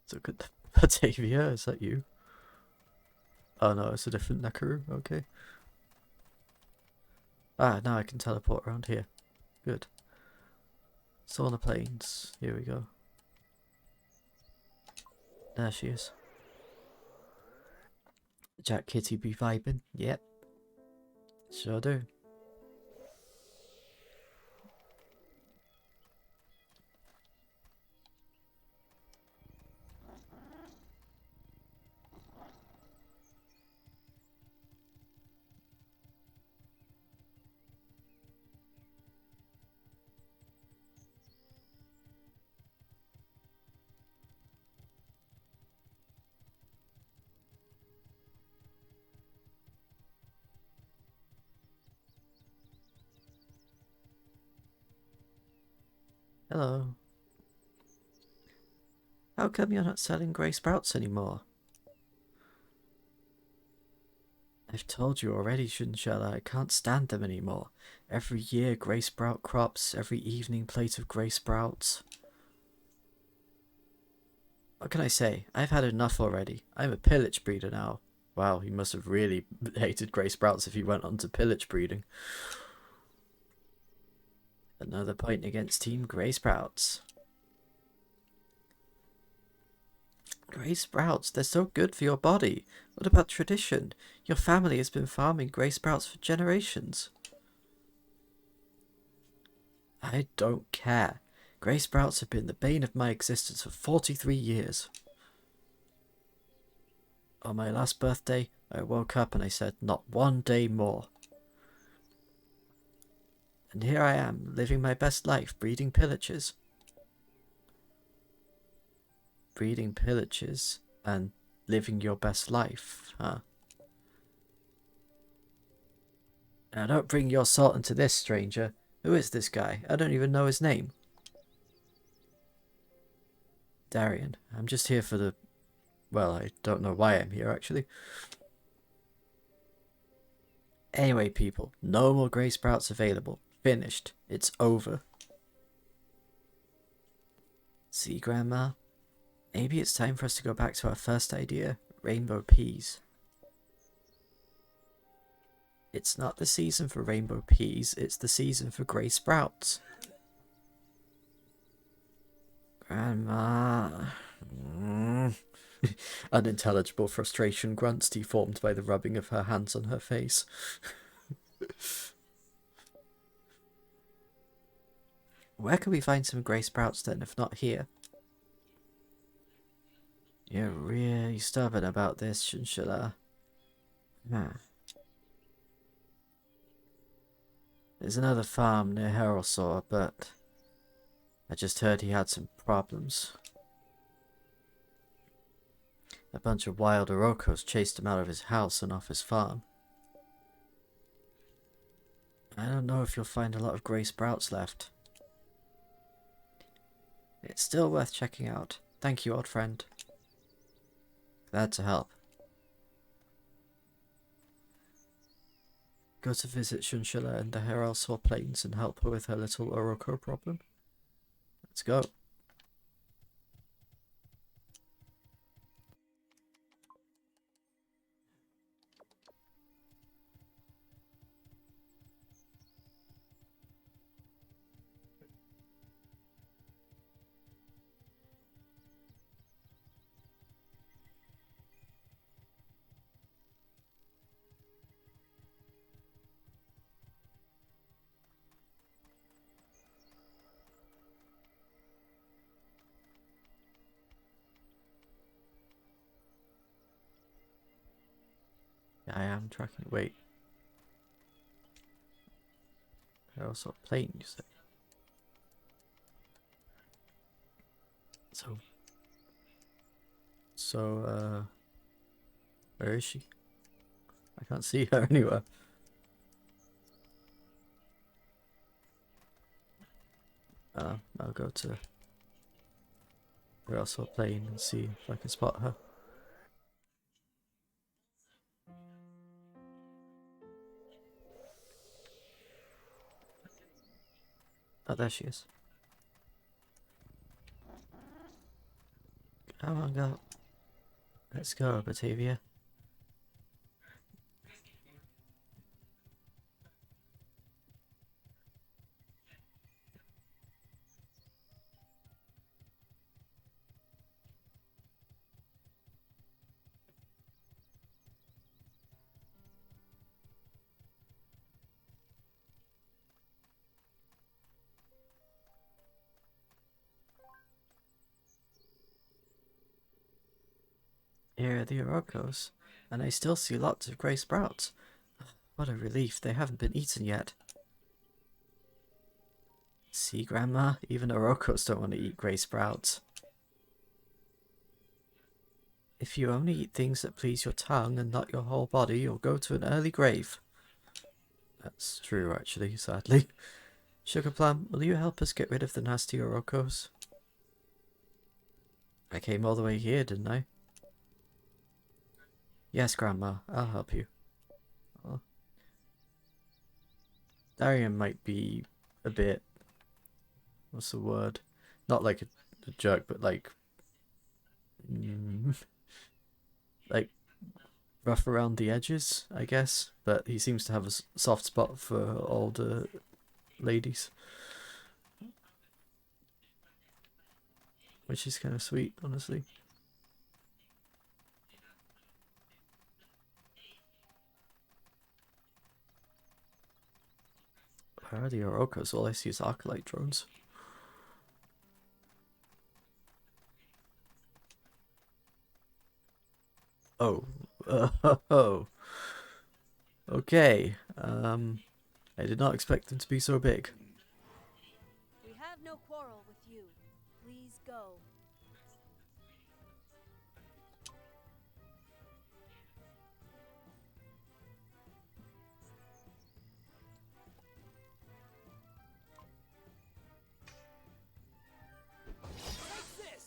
So good. Batavia, is that you? Oh no, it's a different Nakaru, okay. Ah, now I can teleport around here. Good. Solna Plains, here we go. There she is. Jack Kitty be vibing? Yep. Sure do. Hello. How come you're not selling grey sprouts anymore? I've told you already, Shushela, I can't stand them anymore. Every year grey sprout crops, every evening plate of grey sprouts. What can I say? I've had enough already. I'm a pillage breeder now. Wow, he must have really hated grey sprouts if he went on to pillage breeding. Another point against Team Grey Sprouts. Grey sprouts, they're so good for your body. What about tradition? Your family has been farming grey sprouts for generations. I don't care. Grey sprouts have been the bane of my existence for 43 years. On my last birthday, I woke up and I said, not one day more. And here I am, living my best life, breeding pillagers. Breeding pillagers and living your best life, huh? Now don't bring your salt into this, stranger. Who is this guy? I don't even know his name. Darian, I'm just here for the... Well, I don't know why I'm here, actually. Anyway, people, no more grey sprouts available. Finished. It's over. See, Grandma? Maybe it's time for us to go back to our first idea, rainbow peas. It's not the season for rainbow peas, it's the season for grey sprouts. Grandma... Unintelligible frustration grunts deformed by the rubbing of her hands on her face. Where can we find some grey sprouts then, if not here? You're really stubborn about this, Shunshala. There's another farm near Harrelsaw, but I just heard he had some problems. A bunch of wild Orocos chased him out of his house and off his farm. I don't know if you'll find a lot of grey sprouts left. It's still worth checking out. Thank you, old friend. Glad to help. Go to visit Shunshala in the Harrelsaw Plains and help her with her little Oroco problem. Let's go. I am tracking. Wait. Harrelsaw Plain, you say? So, where is she? I can't see her anywhere. I'll go to Harrelsaw Plain and see if I can spot her. Oh, there she is. Come on, go. Let's go, Batavia. Here are the Orocos, and I still see lots of grey sprouts. What a relief, they haven't been eaten yet. See, Grandma, even Orocos don't want to eat grey sprouts. If you only eat things that please your tongue and not your whole body, you'll go to an early grave. That's true, actually, sadly. Sugar Plum, will you help us get rid of the nasty Orocos? I came all the way here, didn't I? Yes, Grandma, I'll help you. Oh. Darian might be a bit... What's the word? Not like a jerk, but like... like rough around the edges, I guess. But he seems to have a soft spot for older ladies. Which is kind of sweet, honestly. Where are the Orokas? All I see is Arclight drones. Oh. Oh. Okay. I did not expect them to be so big. We have no quarrel with you. Please go. Take this!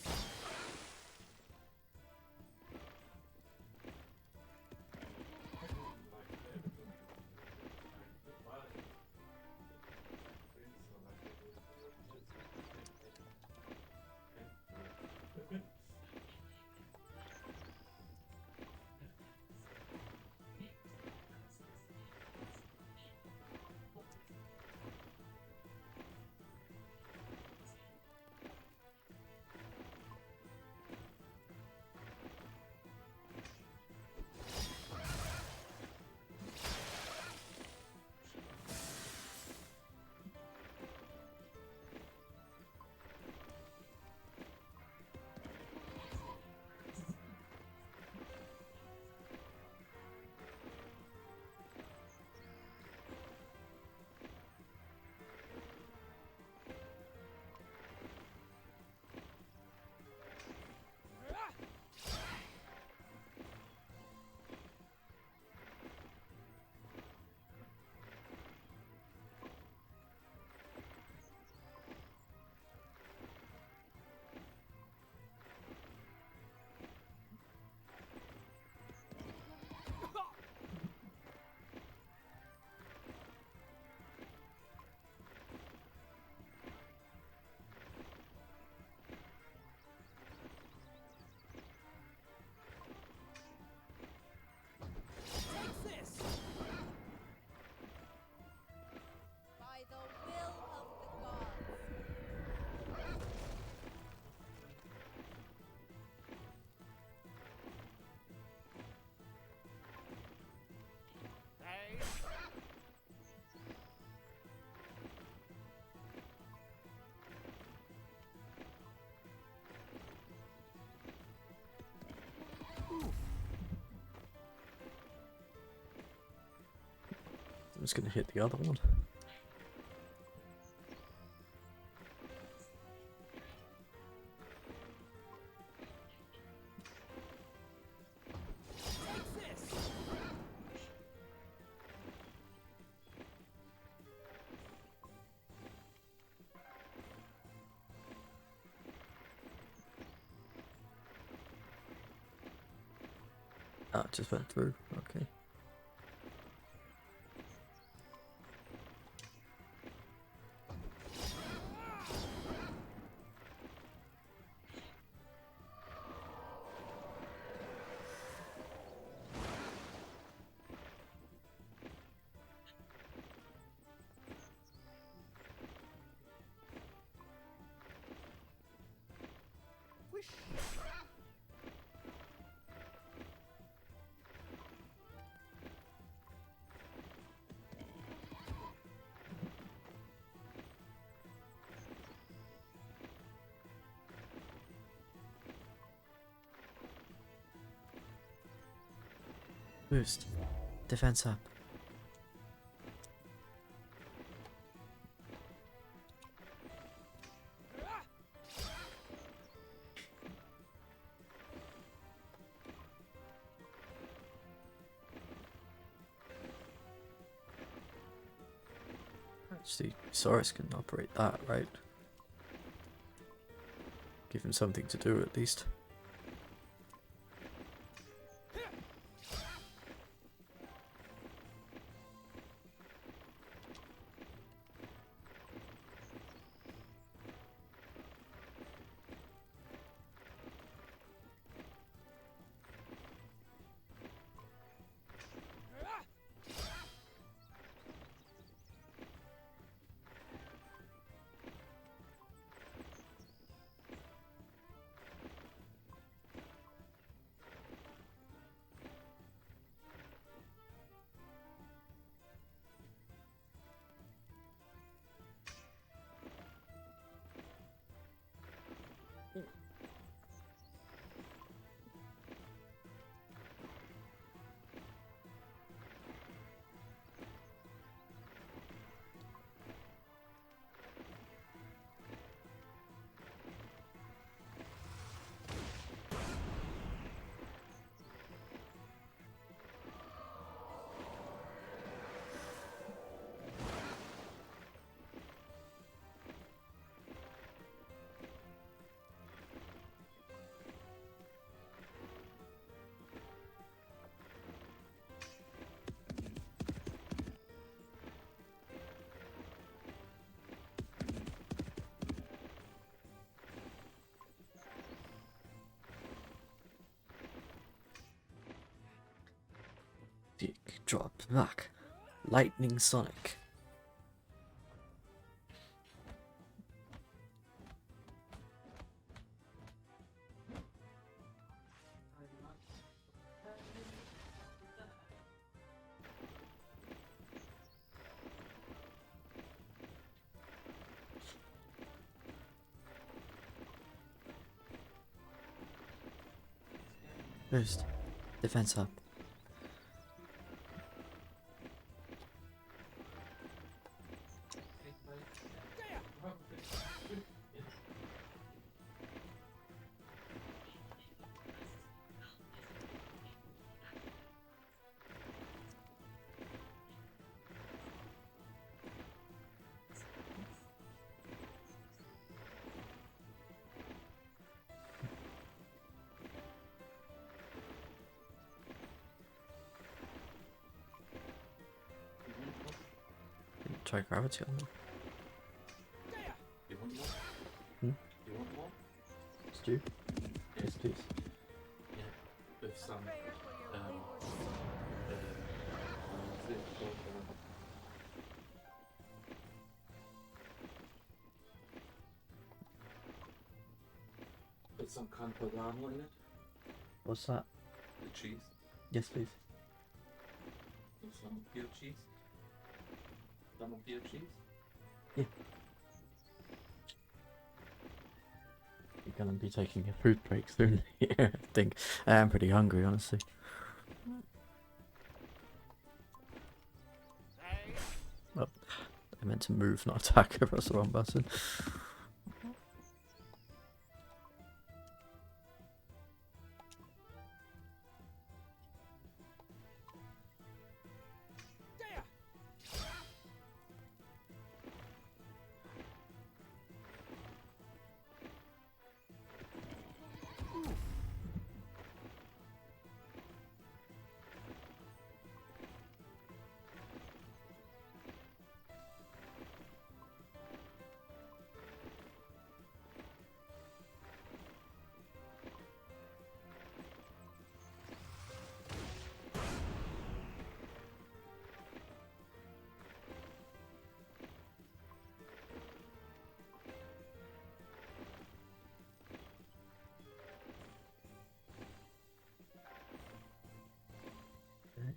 Take this! By the will of the gods. Hey! I'm just gonna hit the other one. Take this! Ah, it just went through. Okay. Wish! Boost. Defense up. Actually, Saurus can operate that, right? Give him something to do at least. kick, drop, back. Lightning Sonic. First, defense up. Try gravity on them. You want more? Hmm? You want more? Stew? Yes, please. Yeah, with some. Prayer for your Um, wayward What's it called? With some Campagano in it. What's that? The cheese. Yes, please. With some pure cheese. Lemon pure cheese. You're gonna be taking a food break soon. Yeah, I think. I'm pretty hungry, honestly. Hey, Well, I meant to move, not attack. I pressed the wrong button. there!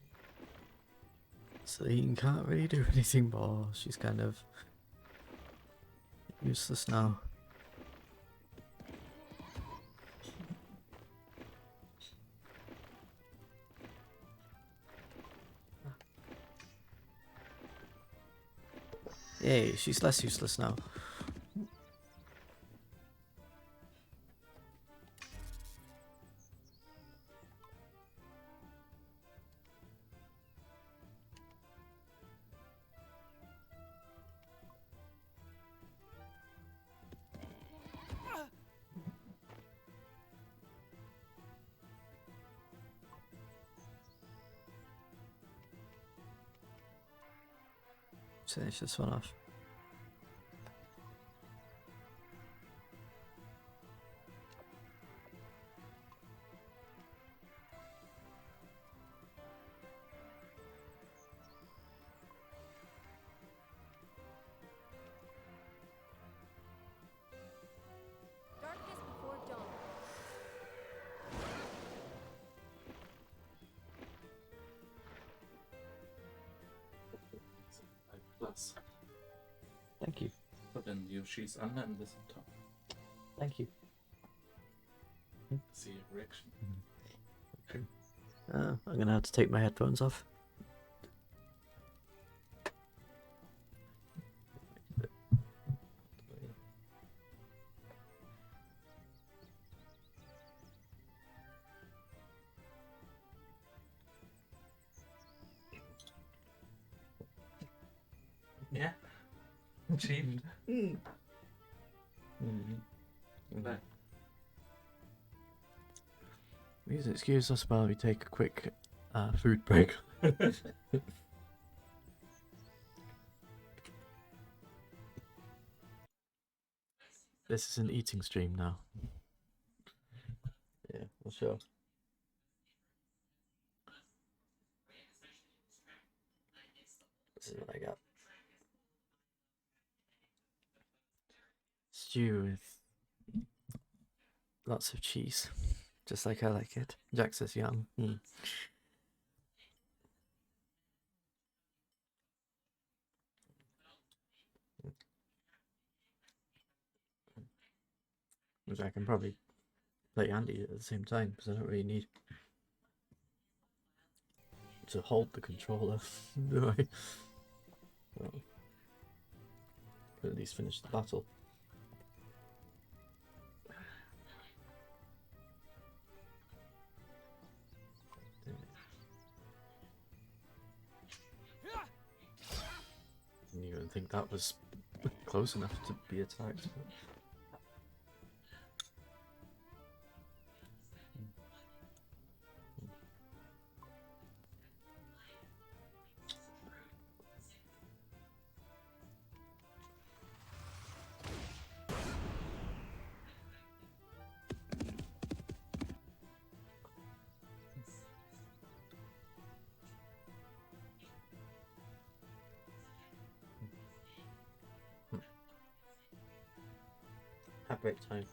Celine can't really do anything more. She's kind of useless now. Yay, she's less useless now. Finish this one off. darkness before dawn. Like plus. Thank you. Put in your cheese under and this on top. Thank you. See your reaction. I'm gonna have to take my headphones off. Yeah. Achieved. Right. Please excuse us while we take a quick food break. This is an eating stream now. Yeah, for sure. This is what I got. Stew with lots of cheese, just like I like it. Jack says yum. Which I can probably play Andy at the same time because I don't really need to hold the controller, do I? Well, at least finish the battle. Didn't even think that was close enough to be attacked. Have break time.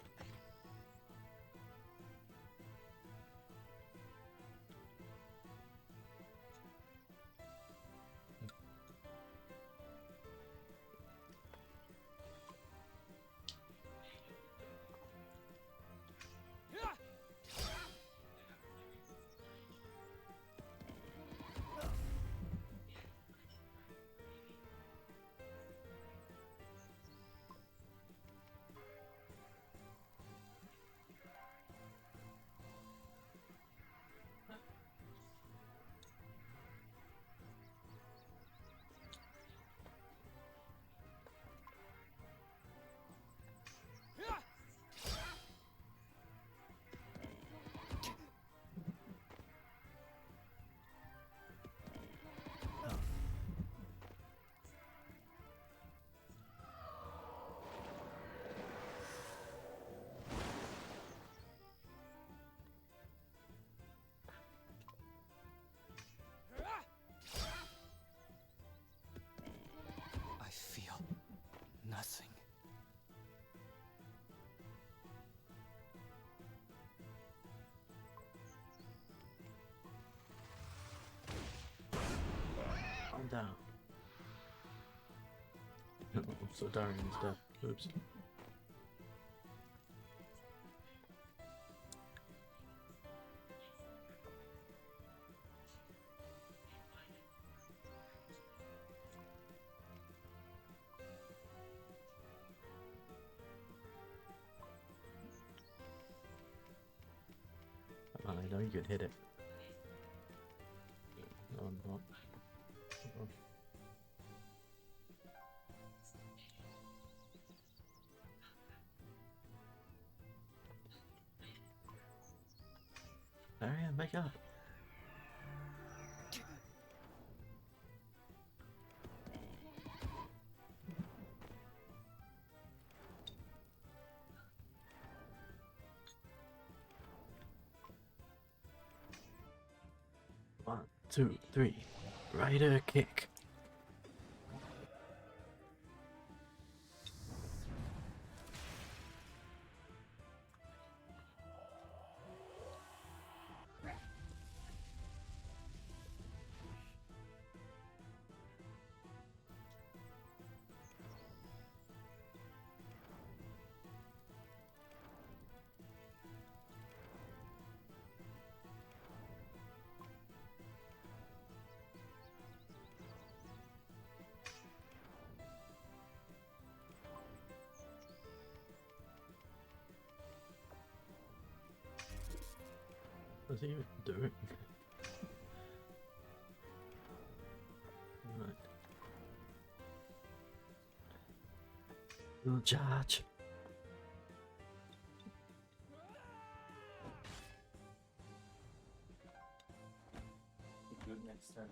I feel nothing. Calm down. So Darian is dead. Oops. Come on, I know you could hit it. No, I'm not. Oh. Darian, make up. One, two, three. Rider kick. What's he even doing? Right. Little charge. Good next time.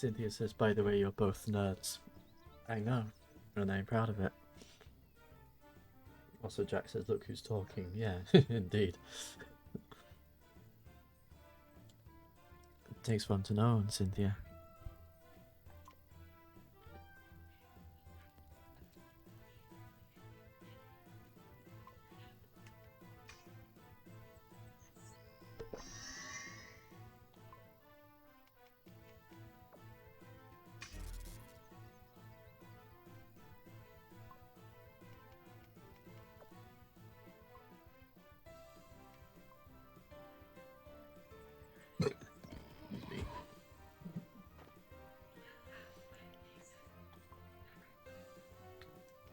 Cynthia says, by the way, you're both nerds. I know, and I'm proud of it. Also, Jack says, look who's talking. Yeah, indeed. It takes one to know, and Cynthia.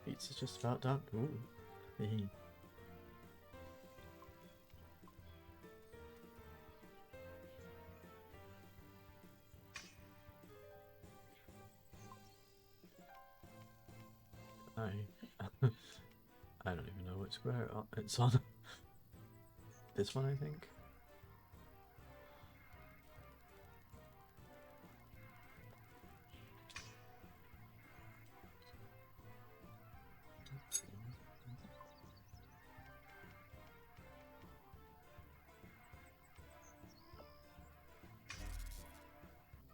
Pizza's just about done. Ooh. Hee. I don't even know which square it's on. This one, I think.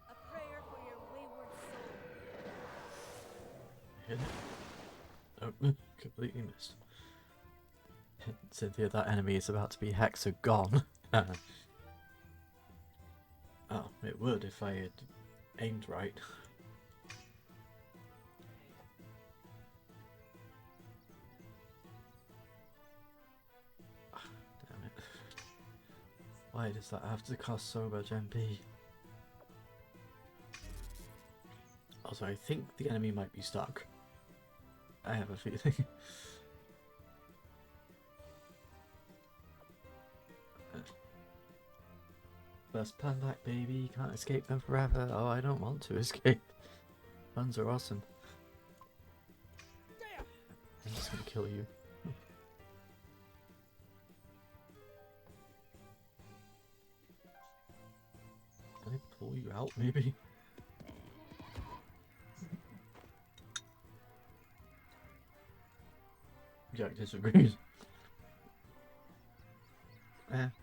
A prayer for your wayward soul. Hit it. Oh, completely missed. Cynthia, that enemy is about to be hexagon. Oh, it would if I had aimed right. Damn it. Why does that have to cost so much MP? Also, I think the enemy might be stuck. I have a feeling. First pan back, baby. Can't escape them forever. Oh, I don't want to escape. Puns are awesome. I'm just gonna kill you. Can I pull you out, maybe? Jack disagrees.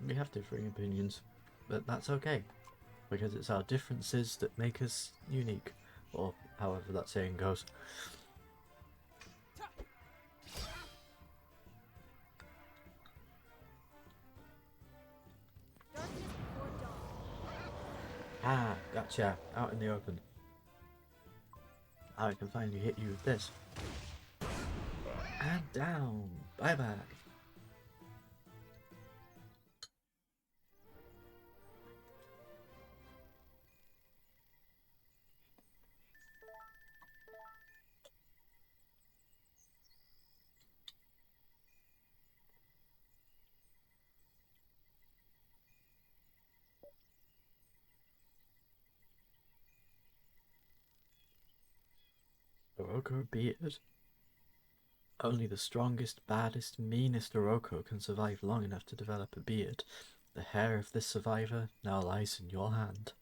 We have differing opinions, but that's okay, because it's our differences that make us unique, or however that saying goes. Darkness before dawn. Ah, gotcha, out in the open. Now I can finally hit you with this. And down, bye bye. Oroco beard. Only the strongest, baddest, meanest Oroco can survive long enough to develop a beard. The hair of this survivor now lies in your hand.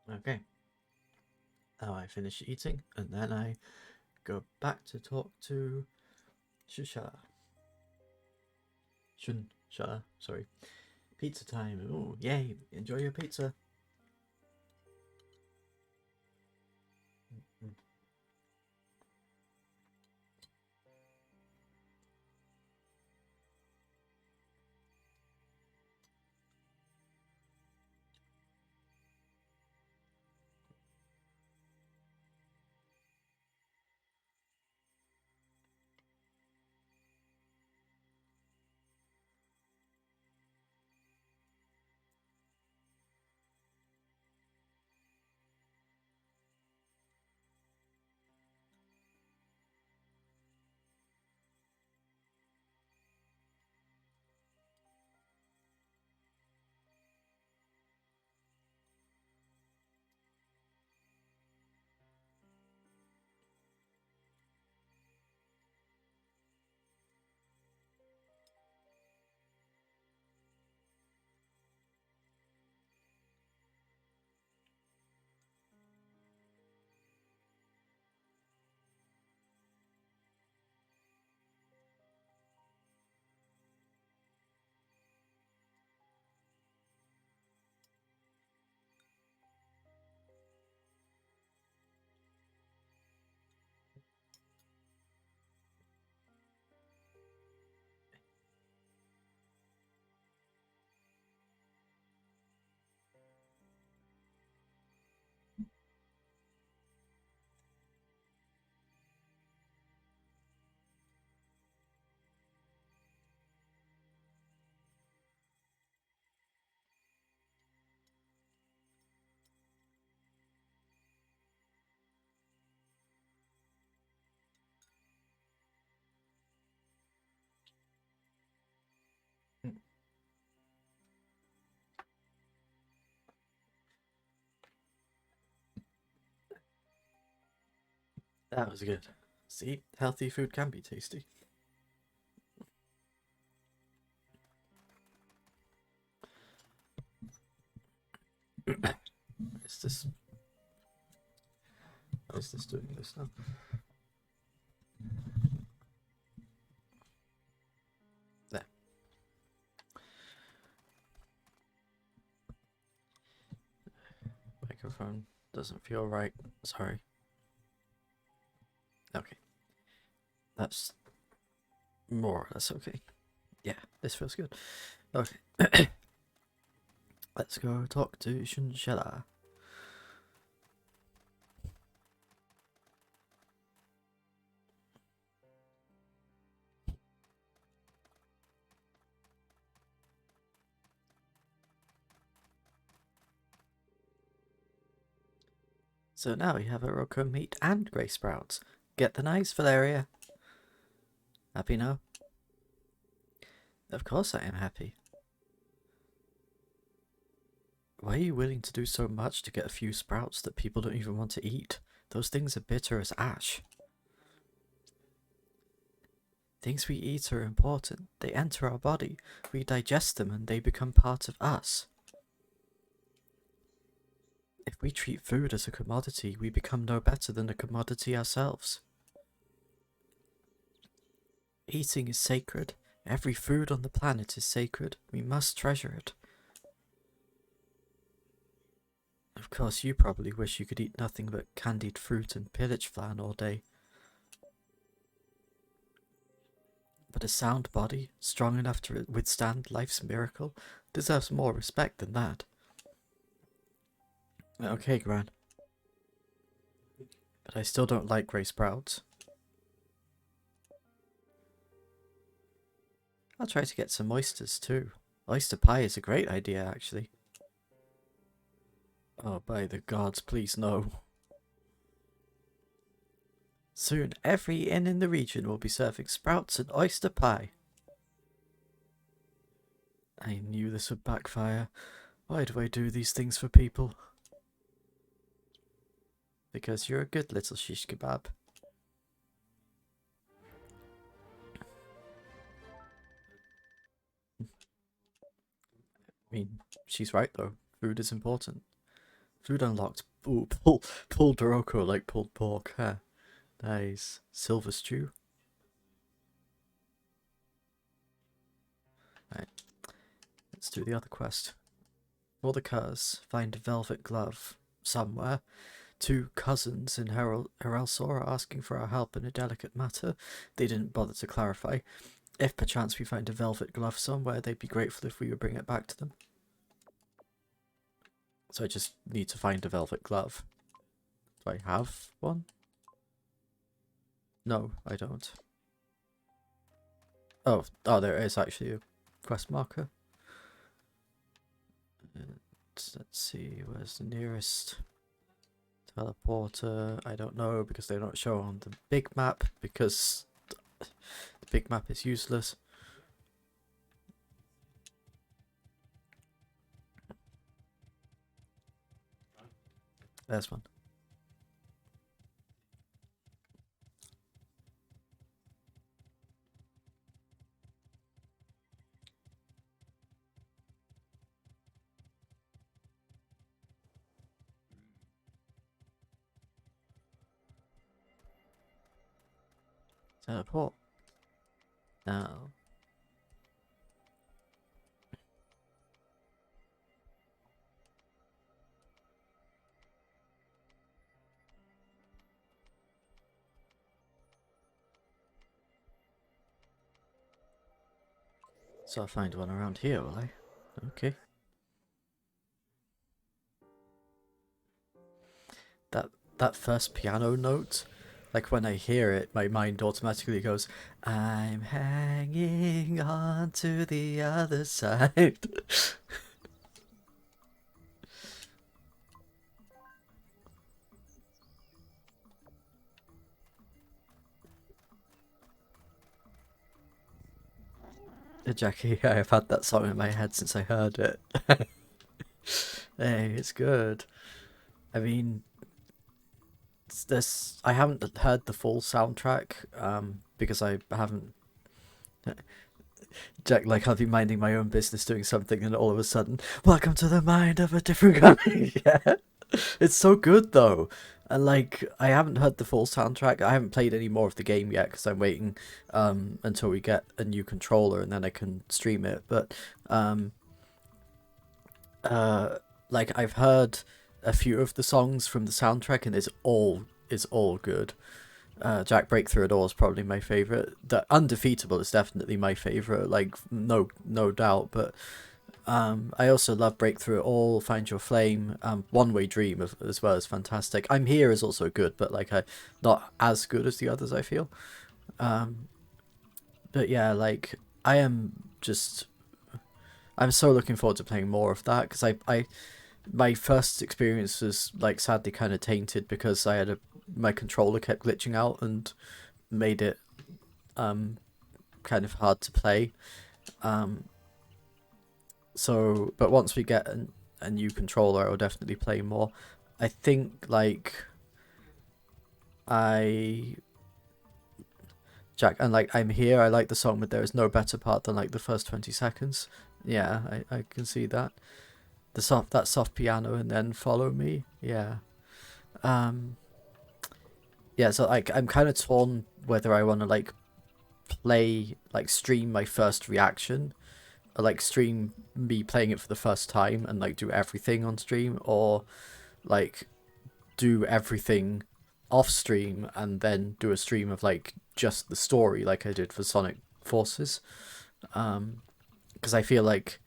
Okay. Now I finish eating, and then I go back to talk to Shusha. Shunsha, sorry. Pizza time. Ooh, yay. Enjoy your pizza. That was good. See, healthy food can be tasty. Is this? How is this doing this now? There. Microphone doesn't feel right. Sorry. Okay. That's more or less okay. Yeah, this feels good. Okay. Let's go talk to Shunshela. So now we have a Roko meat and grey sprouts. Get the knives, Valeria. Happy now? Of course I am happy. Why are you willing to do so much to get a few sprouts that people don't even want to eat? Those things are bitter as ash. Things we eat are important. They enter our body. We digest them and they become part of us. If we treat food as a commodity, we become no better than a commodity ourselves. Eating is sacred. Every food on the planet is sacred. We must treasure it. Of course, you probably wish you could eat nothing but candied fruit and pillage flan all day. But a sound body, strong enough to withstand life's miracle, deserves more respect than that. Okay, Gran. But I still don't like grey sprouts. I'll try to get some oysters too. Oyster pie is a great idea, actually. Oh, by the gods, please no. Soon, every inn in the region will be serving sprouts and oyster pie. I knew this would backfire. Why do I do these things for people? Because you're a good little shish kebab. I mean, she's right though. Food is important. Food unlocked. Ooh, pulled Doroko like pulled pork. Huh. Nice. Silver stew. Right. Let's do the other quest. For the cuz, find a velvet glove somewhere. 2 cousins in Herelsor are asking for our help in a delicate matter. They didn't bother to clarify. If perchance we find a velvet glove somewhere, they'd be grateful if we would bring it back to them. So I just need to find a velvet glove. Do I have one? No, I don't. Oh, there is actually a quest marker. Let's see, where's the nearest teleporter? I don't know, because they don't show on the big map, because the big map is useless. There's one. Teleport. Now. So I'll find one around here, will I? Okay. That first piano note, like when I hear it, my mind automatically goes, I'm hanging on to the other side. Jackie, I have had that song in my head since I heard it. Hey, it's good. I mean, this I haven't heard the full soundtrack because I haven't. Jack, like, I'll be minding my own business doing something, and all of a sudden, welcome to the mind of a different guy. Yeah, it's so good though, and like I haven't heard the full soundtrack. I haven't played any more of the game yet because I'm waiting until we get a new controller and then I can stream it. But like I've heard a few of the songs from the soundtrack, and it's all good. Jack Breakthrough It All is probably my favorite. The Undefeatable is definitely my favorite, like no doubt. But I also love Breakthrough It All, Find Your Flame, One Way Dream as well is fantastic. I'm Here is also good, but like not as good as the others, I feel. But yeah, like I'm so looking forward to playing more of that, because my first experience was like sadly kind of tainted because I had my controller kept glitching out and made it kind of hard to play. So, but once we get a new controller, I'll definitely play more. I think like Jack, and like I'm Here, I like the song, but there is no better part than like the first 20 seconds. Yeah, I can see that. That soft piano and then Follow Me. Yeah. Yeah, so like I'm kind of torn whether I want to like stream my first reaction, or like stream me playing it for the first time and like do everything on stream, or like do everything off stream and then do a stream of like just the story like I did for Sonic Forces. Because I feel like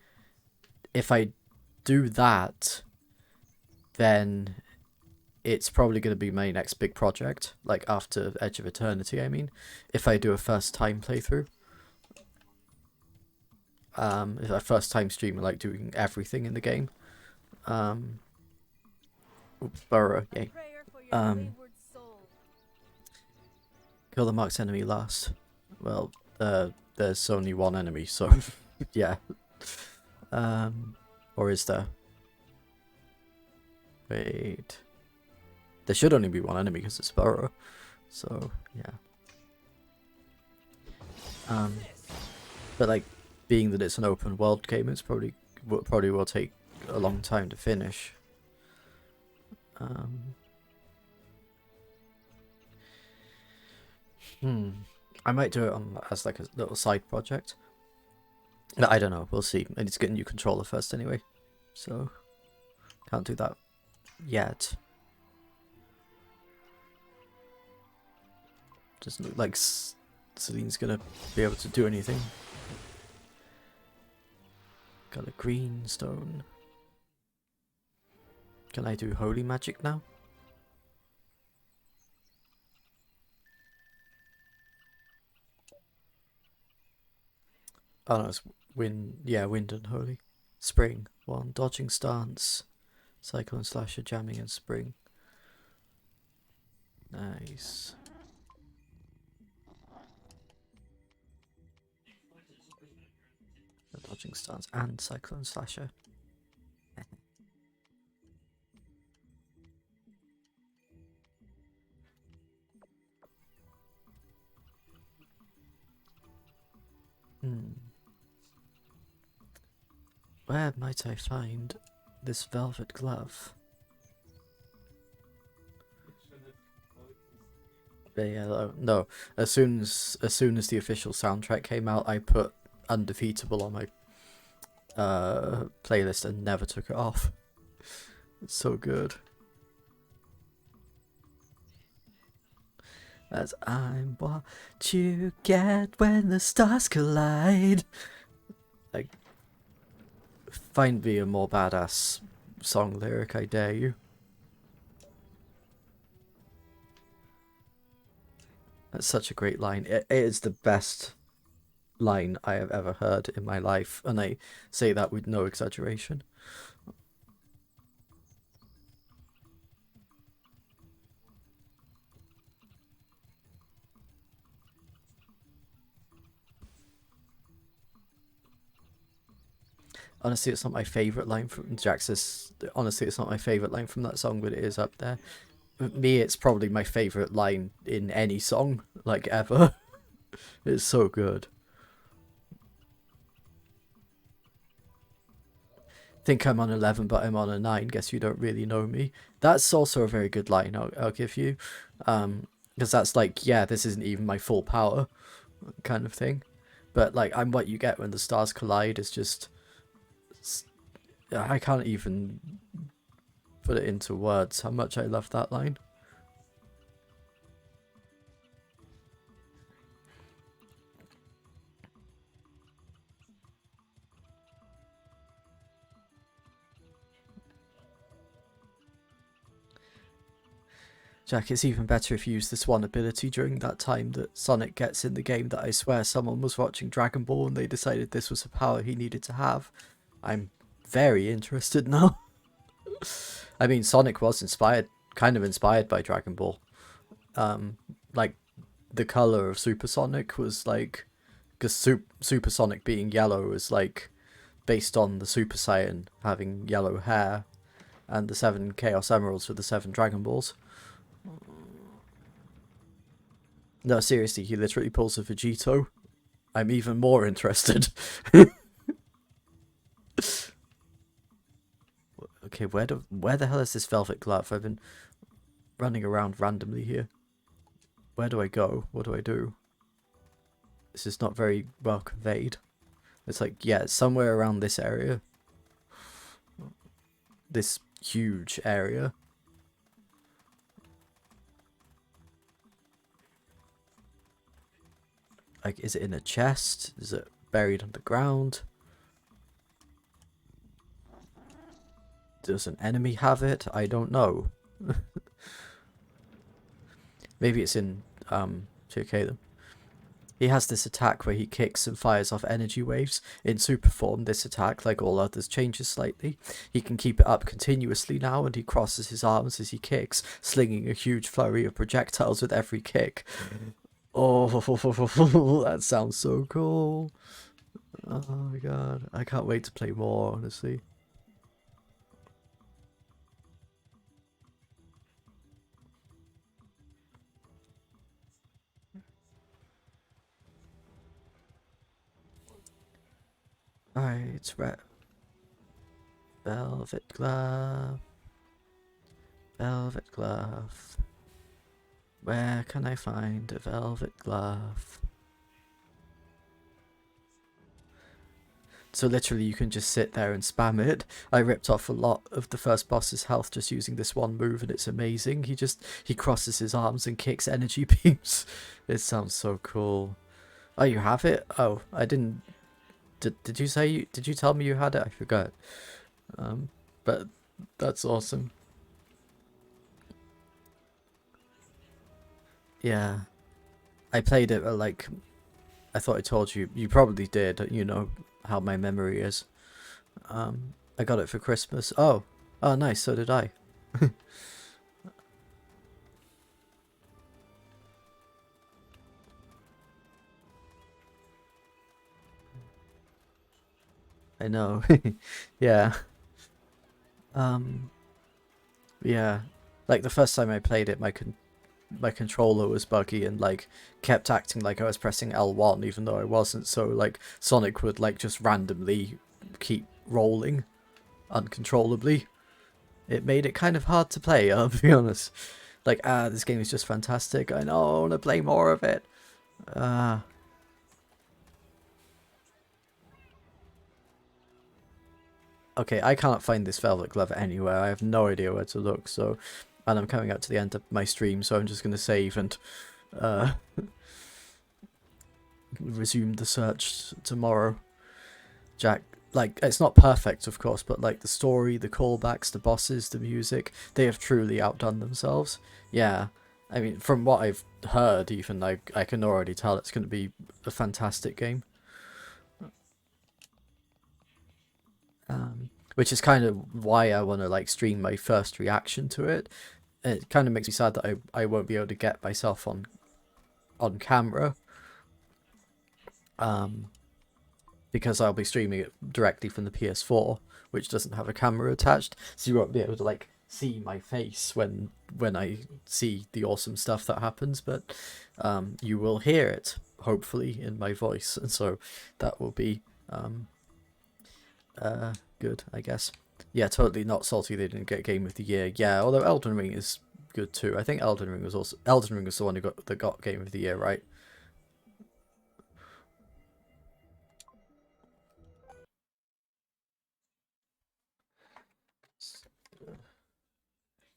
if I do that, then it's probably going to be my next big project, like after Edge of Eternity, I mean, if I do a first time playthrough. If I first time stream, like doing everything in the game. Burrow, yay. Kill the marked enemy last. Well, there's only one enemy, so yeah. Or is there? Wait. There should only be one enemy because it's Burrow. So, yeah. But like, being that it's an open world game, it's probably will take a long time to finish. I might do it as like a little side project. I don't know, we'll see. I need to get a new controller first anyway, so can't do that yet. Doesn't look like Celine's gonna be able to do anything. Got a green stone. Can I do holy magic now? Oh no, it's wind. Yeah, wind and holy. Spring. 1. Dodging stance. Cyclone slasher, jamming and spring. Nice. The dodging stance and cyclone slasher. Where might I find this velvet glove? Yeah, no. As soon as the official soundtrack came out, I put Undefeatable on my playlist and never took it off. It's so good. As I'm what you get when the stars collide. Like, find me a more badass song lyric, I dare you. That's such a great line. It is the best line I have ever heard in my life, and I say that with no exaggeration. Honestly, it's not my favourite line from Jax's. Honestly, it's not my favourite line from that song, but it is up there. me, it's probably my favorite line in any song, like, ever. It's so good. Think I'm on 11, but I'm on a 9. Guess you don't really know me. That's also a very good line, I'll give you. Because that's like, yeah, this isn't even my full power kind of thing. But, like, I'm what you get when the stars collide. It's just... I can't even put it into words how much I love that line. Jack, it's even better if you use this one ability during that time that Sonic gets in the game that I swear someone was watching Dragon Ball and they decided this was a power he needed to have. I'm very interested now. I mean, Sonic was kind of inspired by Dragon Ball. Like, the color of Super Sonic was like, because Super Sonic being yellow was like based on the Super Saiyan having yellow hair, and the 7 Chaos Emeralds were the 7 Dragon Balls. No, seriously, he literally pulls a Vegito. I'm even more interested. Okay, where the hell is this velvet glove? I've been running around randomly here. Where do I go? What do I do? This is not very well conveyed. It's like, yeah, it's somewhere around this area. This huge area. Like, is it in a chest? Is it buried underground? Does an enemy have it? I don't know. Maybe it's in 2K then. He has this attack where he kicks and fires off energy waves. In super form, this attack, like all others, changes slightly. He can keep it up continuously now, and he crosses his arms as he kicks, slinging a huge flurry of projectiles with every kick. Oh, that sounds so cool. Oh my god, I can't wait to play more, honestly. Alright, it's red. Velvet glove. Velvet glove. Where can I find a velvet glove? So literally you can just sit there and spam it. I ripped off a lot of the first boss's health just using this one move, and it's amazing. He crosses his arms and kicks energy beams. It sounds so cool. Oh, you have it? Oh, I didn't... Did you tell me you had it? I forgot. But that's awesome. Yeah. I played it like, I thought I told you. You probably did. You know how my memory is. I got it for Christmas. Oh, nice. So did I. I know. Yeah. Yeah. Like the first time I played it, my controller was buggy and like kept acting like I was pressing L1 even though I wasn't, so like Sonic would like just randomly keep rolling uncontrollably. It made it kind of hard to play, I'll be honest. Like, this game is just fantastic. I know, I want to play more of it. Okay, I can't find this velvet glove anywhere. I have no idea where to look, so... And I'm coming up to the end of my stream, so I'm just going to save and resume the search tomorrow. Jack, like, it's not perfect, of course, but like the story, the callbacks, the bosses, the music, they have truly outdone themselves. Yeah, I mean, from what I've heard, even, I can already tell it's going to be a fantastic game. Which is kind of why I want to like stream my first reaction to it. It kind of makes me sad that I won't be able to get myself on camera. Because I'll be streaming it directly from the PS4, which doesn't have a camera attached, so you won't be able to like see my face when I see the awesome stuff that happens, but you will hear it hopefully in my voice, and so that will be good, I guess. Yeah, totally not salty they didn't get Game of the Year. Yeah, although Elden Ring is good too. I think Elden Ring was the one that got Game of the Year, right?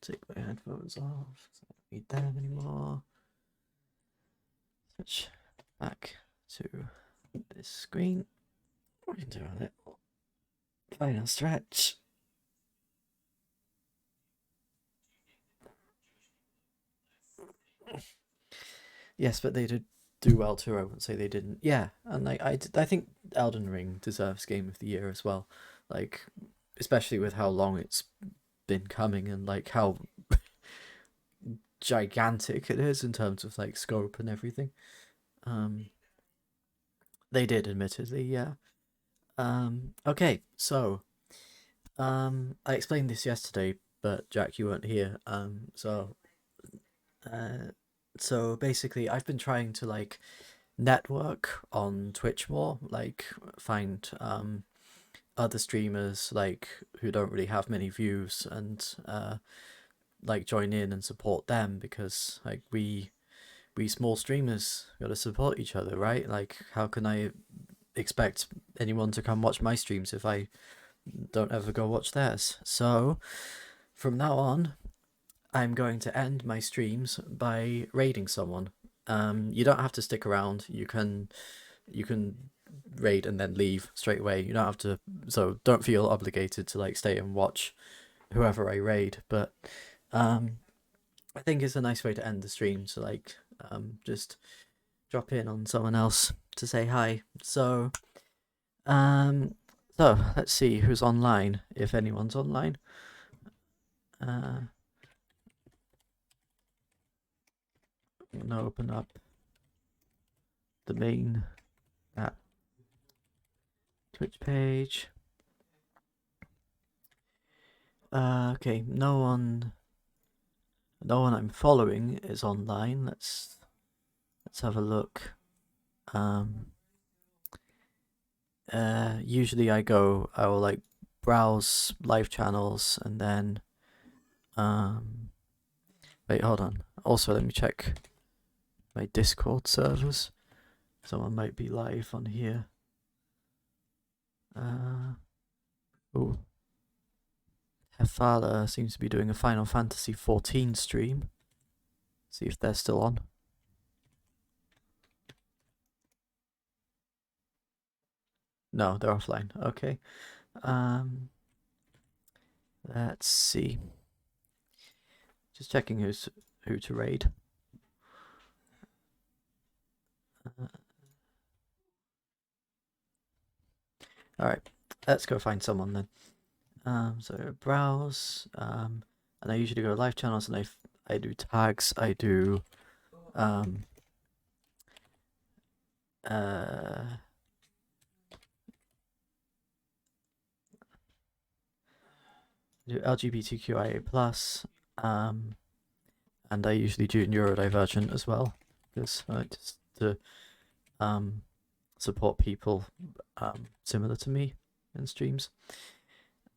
Take my headphones off. I don't need them anymore. Switch back to this screen. We can do a little final stretch. Yes, but they did do well too. I wouldn't say they didn't. Yeah, and like I think Elden Ring deserves Game of the Year as well. Like, especially with how long it's been coming and like how gigantic it is in terms of like scope and everything. They did, admittedly, yeah. Okay, so I explained this yesterday, but Jack, you weren't here. So basically, I've been trying to like network on Twitch more, like find other streamers like who don't really have many views and like join in and support them, because like we small streamers gotta support each other, right? Like, how can I expect anyone to come watch my streams if I don't ever go watch theirs? So from now on, I'm going to end my streams by raiding someone. You don't have to stick around. You can raid and then leave straight away. You don't have to, so don't feel obligated to like stay and watch whoever I raid. But I think it's a nice way to end the stream. So like just drop in on someone else to say hi. So let's see who's online, if anyone's online. I'm gonna open up the main Twitch page. Okay, no one I'm following is online. Let's have a look. Usually I will like browse live channels and then wait, hold on. Also, let me check my Discord servers. Someone might be live on here. Oh, Hefala seems to be doing a Final Fantasy 14 stream. See if they're still on. No, they're offline. Okay. Let's see. Just checking who to raid. Alright, let's go find someone then. So browse, and I usually go to live channels and I do tags, I do LGBTQIA+, and I usually do neurodivergent as well, because I like just to support people similar to me in streams.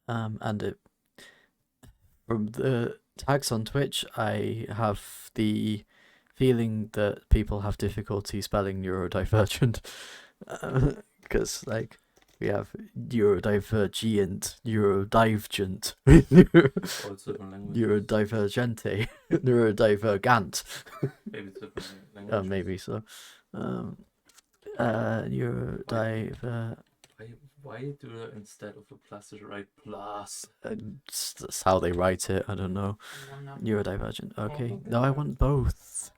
And from the tags on Twitch, I have the feeling that people have difficulty spelling neurodivergent, because like we have neurodivergent, neurodivergent, neurodivergente, neurodivergant. Maybe it's different language. Maybe so. Neurodiver. Why do it instead of a plus to write plus? That's how they write it. I don't know. Neurodivergent. Okay. No, I want both.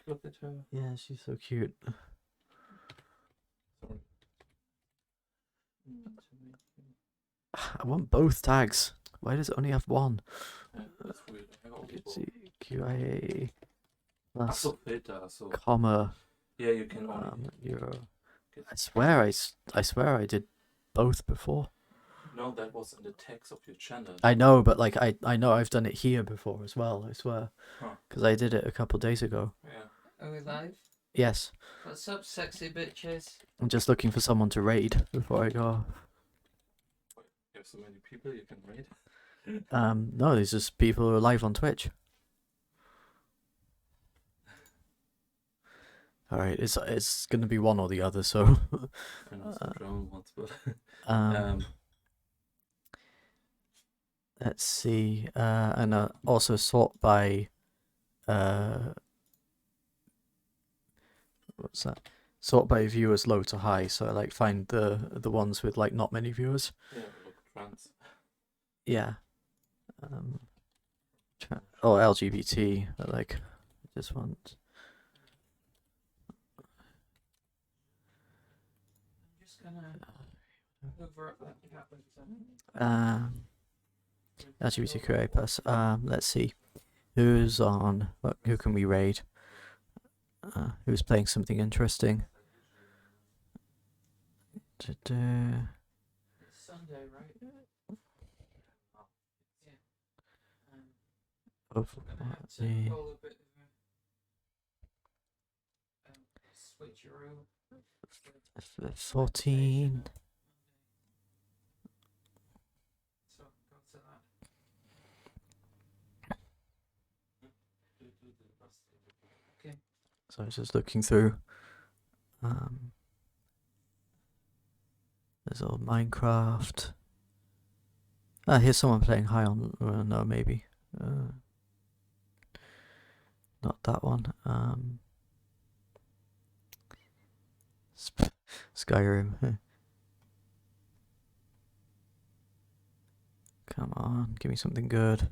Look at her. Yeah, she's so cute. Sorry. I want both tags. Why does it only have one? That's weird. I got Let's see. QIA plus so filter, so comma. yeah, you can only Euro. I swear I did both before. No, that was in the text of your channel. I know, but like I know I've done it here before as well. I swear, Huh. because I did it a couple days ago. Yeah. Are we live? Yes, What's up, sexy bitches? I'm just looking for someone to raid before I go. You have so many people you can raid. No, there's just people who are live on Twitch. All right, it's gonna be one or the other. So, And also drone ones, but um, let's see. And also sort by what's that? Sort by viewers low to high. So I like find the ones with like not many viewers. yeah, look, trans. Yeah. Oh, LGBT. I like just want. I'm just gonna hoover up that cat. LGBTQA plus. Let's see. Who's on? Who can we raid? Who's playing something interesting? It's Sunday, right? Yeah. Of We're gonna have to the roll a bit of a switcheroo. 14. So go to that. Okay. So I was just looking through. There's all Minecraft. Here's someone playing high on. No, maybe. Not that one. Skyrim. Come on, give me something good.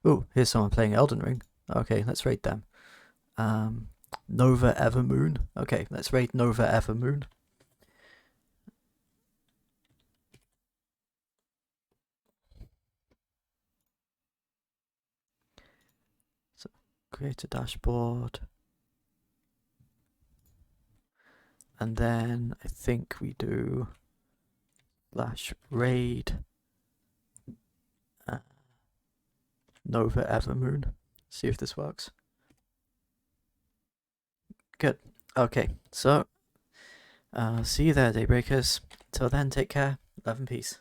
Oh, here's someone playing Elden Ring. Okay, let's rate them. Nova Evermoon. Okay, let's rate Nova Evermoon. So, create a dashboard. And then I think we do /raid Nova Evermoon. See if this works. Good. Okay, so see you there, Daybreakers. Till then, take care. Love and peace.